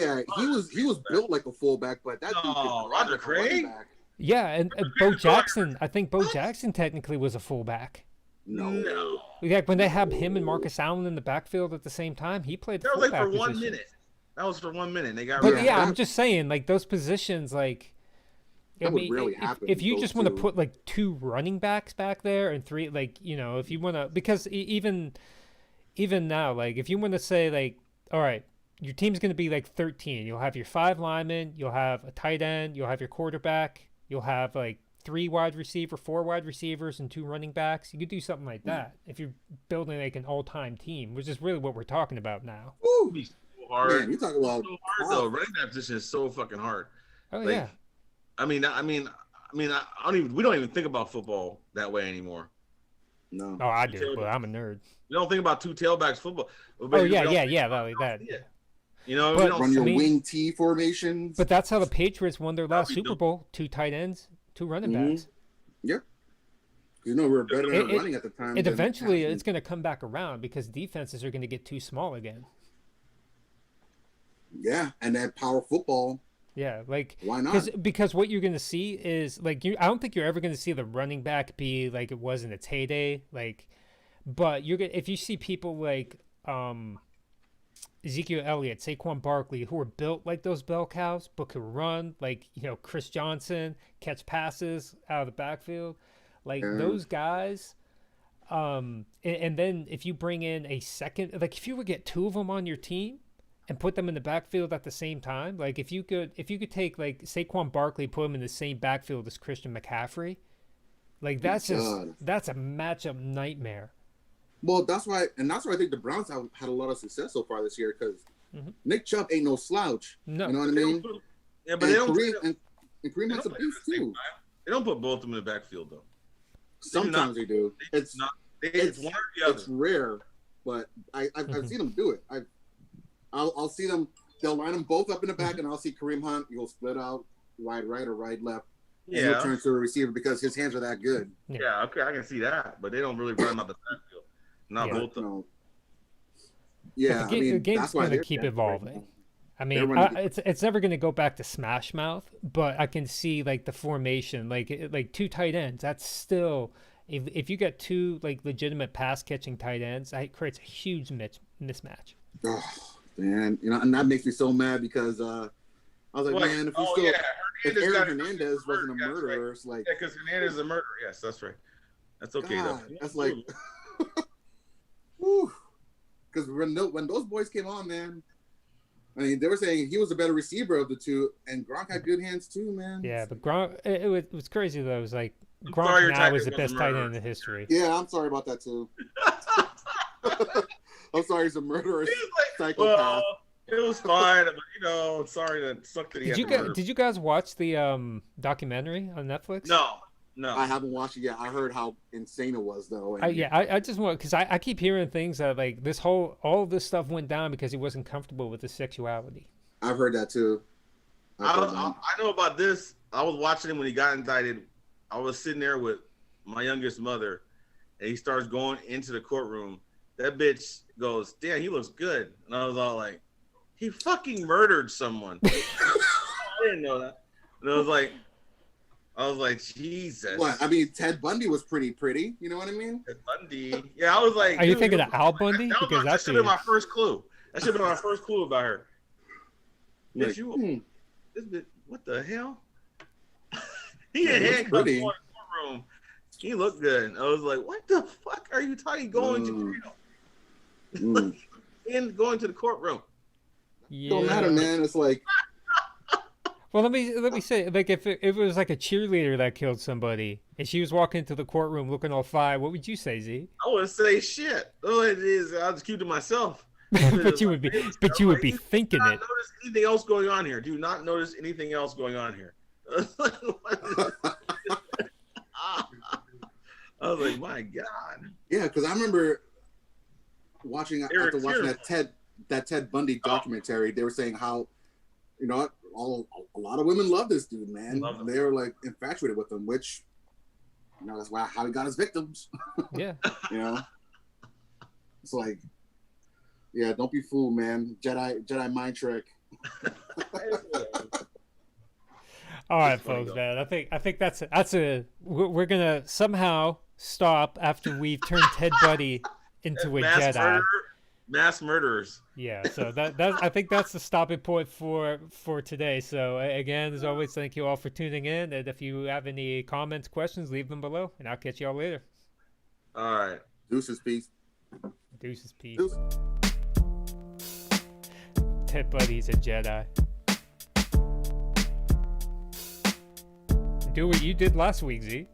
[SPEAKER 2] was built like a fullback, but that dude
[SPEAKER 1] No,
[SPEAKER 2] could run
[SPEAKER 1] Roger
[SPEAKER 2] like a running
[SPEAKER 1] Craig?
[SPEAKER 2] back.
[SPEAKER 3] Yeah, and Bo Jackson. I think Bo Jackson technically was a fullback.
[SPEAKER 2] No.
[SPEAKER 3] Like when they had him and Marcus Allen in the backfield at the same time, he played the
[SPEAKER 1] That was like
[SPEAKER 3] fullback
[SPEAKER 1] for 1
[SPEAKER 3] position.
[SPEAKER 1] minute. That was for 1 minute. They got
[SPEAKER 3] But
[SPEAKER 1] rid
[SPEAKER 3] yeah,
[SPEAKER 1] of
[SPEAKER 3] I'm just saying, like those positions, like
[SPEAKER 2] That would really
[SPEAKER 3] if,
[SPEAKER 2] happen,
[SPEAKER 3] if you
[SPEAKER 2] those
[SPEAKER 3] just want to
[SPEAKER 2] two.
[SPEAKER 3] put like 2 running backs back there and 3, like, you know, if you want to, because even now, like if you want to say like, all right, your team's going to be like 13, you'll have your 5 linemen, you'll have a tight end, you'll have your quarterback, you'll have like 4 wide receivers, and 2 running backs. You could do something like that if you're building like an all-time team, which is really what we're talking about now.
[SPEAKER 2] Woo.
[SPEAKER 1] It'd be so hard.
[SPEAKER 2] Man, you talk about
[SPEAKER 1] so hard though. Running back position is so fucking hard.
[SPEAKER 3] Oh
[SPEAKER 1] Like,
[SPEAKER 3] yeah.
[SPEAKER 1] I don't even. We don't even think about football that way anymore.
[SPEAKER 2] no.
[SPEAKER 3] Oh, I do, but I'm a nerd.
[SPEAKER 1] We don't think about 2 tailbacks football.
[SPEAKER 3] Oh yeah, that.
[SPEAKER 1] Yeah. You know,
[SPEAKER 3] But-
[SPEAKER 1] we don't
[SPEAKER 2] Run your
[SPEAKER 3] I mean-
[SPEAKER 2] wing T formations.
[SPEAKER 3] But that's how the Patriots won their last
[SPEAKER 1] we
[SPEAKER 3] Super
[SPEAKER 1] don't.
[SPEAKER 3] Bowl: 2 tight ends, 2 running
[SPEAKER 2] Mhm.
[SPEAKER 3] backs.
[SPEAKER 2] You know, we were better at
[SPEAKER 3] It-
[SPEAKER 2] running at the time.
[SPEAKER 3] And
[SPEAKER 2] than
[SPEAKER 3] eventually,
[SPEAKER 2] passing.
[SPEAKER 3] it's going to come back around because defenses are going to get too small again.
[SPEAKER 2] Yeah, and that power football.
[SPEAKER 3] Yeah, like
[SPEAKER 2] Why not?
[SPEAKER 3] because what you're going to see is like I don't think you're ever going to see the running back be like it was in its heyday. Like, but you're gonna if you see people like Ezekiel Elliott, Saquon Barkley, who are built like those bell cows, but could run like Chris Johnson, catch passes out of the backfield, like
[SPEAKER 2] Yeah.
[SPEAKER 3] those guys. And then if you bring in a second, like if you would get 2 of them on your team and put them in the backfield at the same time, like if you could take like Saquon Barkley, put him in the same backfield as Christian McCaffrey, like that's
[SPEAKER 2] God.
[SPEAKER 3] that's a matchup nightmare.
[SPEAKER 2] Well, that's why I think the Browns have had a lot of success so far this year because
[SPEAKER 3] Mhm.
[SPEAKER 2] Nick Chubb ain't no slouch.
[SPEAKER 3] No.
[SPEAKER 2] You know what I mean?
[SPEAKER 1] Yeah, but they don't.
[SPEAKER 2] and Kareem
[SPEAKER 1] They
[SPEAKER 2] has
[SPEAKER 1] don't
[SPEAKER 2] a
[SPEAKER 1] put them
[SPEAKER 2] beast
[SPEAKER 1] at the same
[SPEAKER 2] too.
[SPEAKER 1] time. They don't put both of them in the backfield though.
[SPEAKER 2] Sometimes they do.
[SPEAKER 1] It's not. It's one or the other.
[SPEAKER 2] It's rare, but I've
[SPEAKER 3] Mhm.
[SPEAKER 2] seen them do it. I'll see them. They'll line them both up in the back, and I'll see Kareem Hunt. He'll split out right or right left. And he'll
[SPEAKER 1] Yeah.
[SPEAKER 2] turn to a receiver because his hands are that good.
[SPEAKER 1] Yeah. Okay, I can see that, but they don't really run them out the backfield. Not
[SPEAKER 3] Yeah.
[SPEAKER 1] both of them.
[SPEAKER 2] No. Yeah,
[SPEAKER 3] the,
[SPEAKER 2] I mean,
[SPEAKER 3] game's
[SPEAKER 2] that's why
[SPEAKER 3] going to
[SPEAKER 2] they're
[SPEAKER 3] keep
[SPEAKER 2] right
[SPEAKER 3] evolving.
[SPEAKER 2] now.
[SPEAKER 3] I
[SPEAKER 2] They're
[SPEAKER 3] mean,
[SPEAKER 2] running
[SPEAKER 3] it's never going to go back to Smash Mouth, but I can see like the formation, like 2 tight ends. That's still if you get 2 like legitimate pass catching tight ends, that creates a huge mismatch.
[SPEAKER 2] Oh, man, and that makes me so mad because I was like,
[SPEAKER 1] What?
[SPEAKER 2] man, if we still,
[SPEAKER 1] yeah,
[SPEAKER 2] if
[SPEAKER 1] Hernandez
[SPEAKER 2] Aaron
[SPEAKER 1] got-
[SPEAKER 2] Hernandez wasn't a
[SPEAKER 1] That's right.
[SPEAKER 2] murderer, it's like,
[SPEAKER 1] Yeah, because Hernandez is a murderer. Yes, that's right. That's okay
[SPEAKER 2] God,
[SPEAKER 1] though.
[SPEAKER 2] that's like, because when those boys came on, man, I mean, they were saying he was the better receiver of the two, and Gronk had good hands too, man.
[SPEAKER 3] Yeah, but Gronk, it was crazy though. It was like
[SPEAKER 1] I'm sorry
[SPEAKER 3] Gronk
[SPEAKER 1] your
[SPEAKER 3] now
[SPEAKER 1] tactic
[SPEAKER 3] is the
[SPEAKER 1] was
[SPEAKER 3] best
[SPEAKER 1] a
[SPEAKER 3] tight
[SPEAKER 1] murder.
[SPEAKER 3] end in history.
[SPEAKER 2] Yeah, I'm sorry about that too. I'm sorry, he's a murderous
[SPEAKER 1] He was like,
[SPEAKER 2] psychopath.
[SPEAKER 1] well, it was fine, but I'm sorry that sucked that he
[SPEAKER 3] Did
[SPEAKER 1] had
[SPEAKER 3] you
[SPEAKER 1] to
[SPEAKER 3] guys
[SPEAKER 1] murder.
[SPEAKER 3] did you guys watch the documentary on Netflix?
[SPEAKER 1] No.
[SPEAKER 2] I haven't watched it yet. I heard how insane it was, though. And
[SPEAKER 3] I just want, because I keep hearing things that like all of this stuff went down because he wasn't comfortable with his sexuality.
[SPEAKER 2] I've heard that too.
[SPEAKER 1] I know about this. I was watching him when he got indicted. I was sitting there with my youngest mother, and he starts going into the courtroom. That bitch goes, "Damn, he looks good," and I was all like, "He fucking murdered someone." I didn't know that, and I was like, Jesus.
[SPEAKER 2] What? I mean, Ted Bundy was pretty. You know what I mean?
[SPEAKER 1] Ted Bundy. Yeah, I was like,
[SPEAKER 3] Are you
[SPEAKER 1] dude,
[SPEAKER 3] thinking of Al Bundy?
[SPEAKER 1] That
[SPEAKER 3] Because that's
[SPEAKER 1] should have been my first clue. That should have been my first clue about her.
[SPEAKER 2] Like,
[SPEAKER 1] Bitch, this bitch, what the hell? He had
[SPEAKER 2] looks
[SPEAKER 1] handcuffs
[SPEAKER 2] pretty.
[SPEAKER 1] in the courtroom. He looked good. I was like, what the fuck are you talking? Going to jail and going to the courtroom.
[SPEAKER 3] Yeah.
[SPEAKER 2] Don't matter, man. It's like,
[SPEAKER 3] Well, let me say, like, if it was like a cheerleader that killed somebody and she was walking into the courtroom looking all fine, what would you say, Z?
[SPEAKER 1] I wouldn't say shit. Oh, it is. I'll just keep to myself.
[SPEAKER 3] but you would be thinking
[SPEAKER 1] Do
[SPEAKER 3] it.
[SPEAKER 1] not notice anything else going on here. Do not notice anything else going on here. I was like, my God.
[SPEAKER 2] yeah, because I remember watching
[SPEAKER 1] Eric,
[SPEAKER 2] after watching
[SPEAKER 1] seriously.
[SPEAKER 2] that Ted Bundy documentary. They were saying how, you know, a lot of women love this dude, man.
[SPEAKER 1] Love him.
[SPEAKER 2] They were like infatuated with him, which, you know, that's how he got his victims.
[SPEAKER 3] Yeah.
[SPEAKER 2] You know, it's like, yeah, don't be fooled, man. Jedi mind trick.
[SPEAKER 3] All right,
[SPEAKER 1] It's funny,
[SPEAKER 3] folks,
[SPEAKER 1] though.
[SPEAKER 3] man. I think that's a we're gonna somehow stop after we've turned Ted Bundy into a Jedi.
[SPEAKER 1] Mass murderers.
[SPEAKER 3] Yeah, so that I think that's the stopping point for today. So again, as always, thank you all for tuning in. And if you have any comments, questions, leave them below, and I'll catch you all later.
[SPEAKER 1] All right.
[SPEAKER 2] Deuces, peace.
[SPEAKER 3] Deuces, peace.
[SPEAKER 2] Deuces.
[SPEAKER 3] Ted Bundy's a Jedi. Do what you did last week, Z.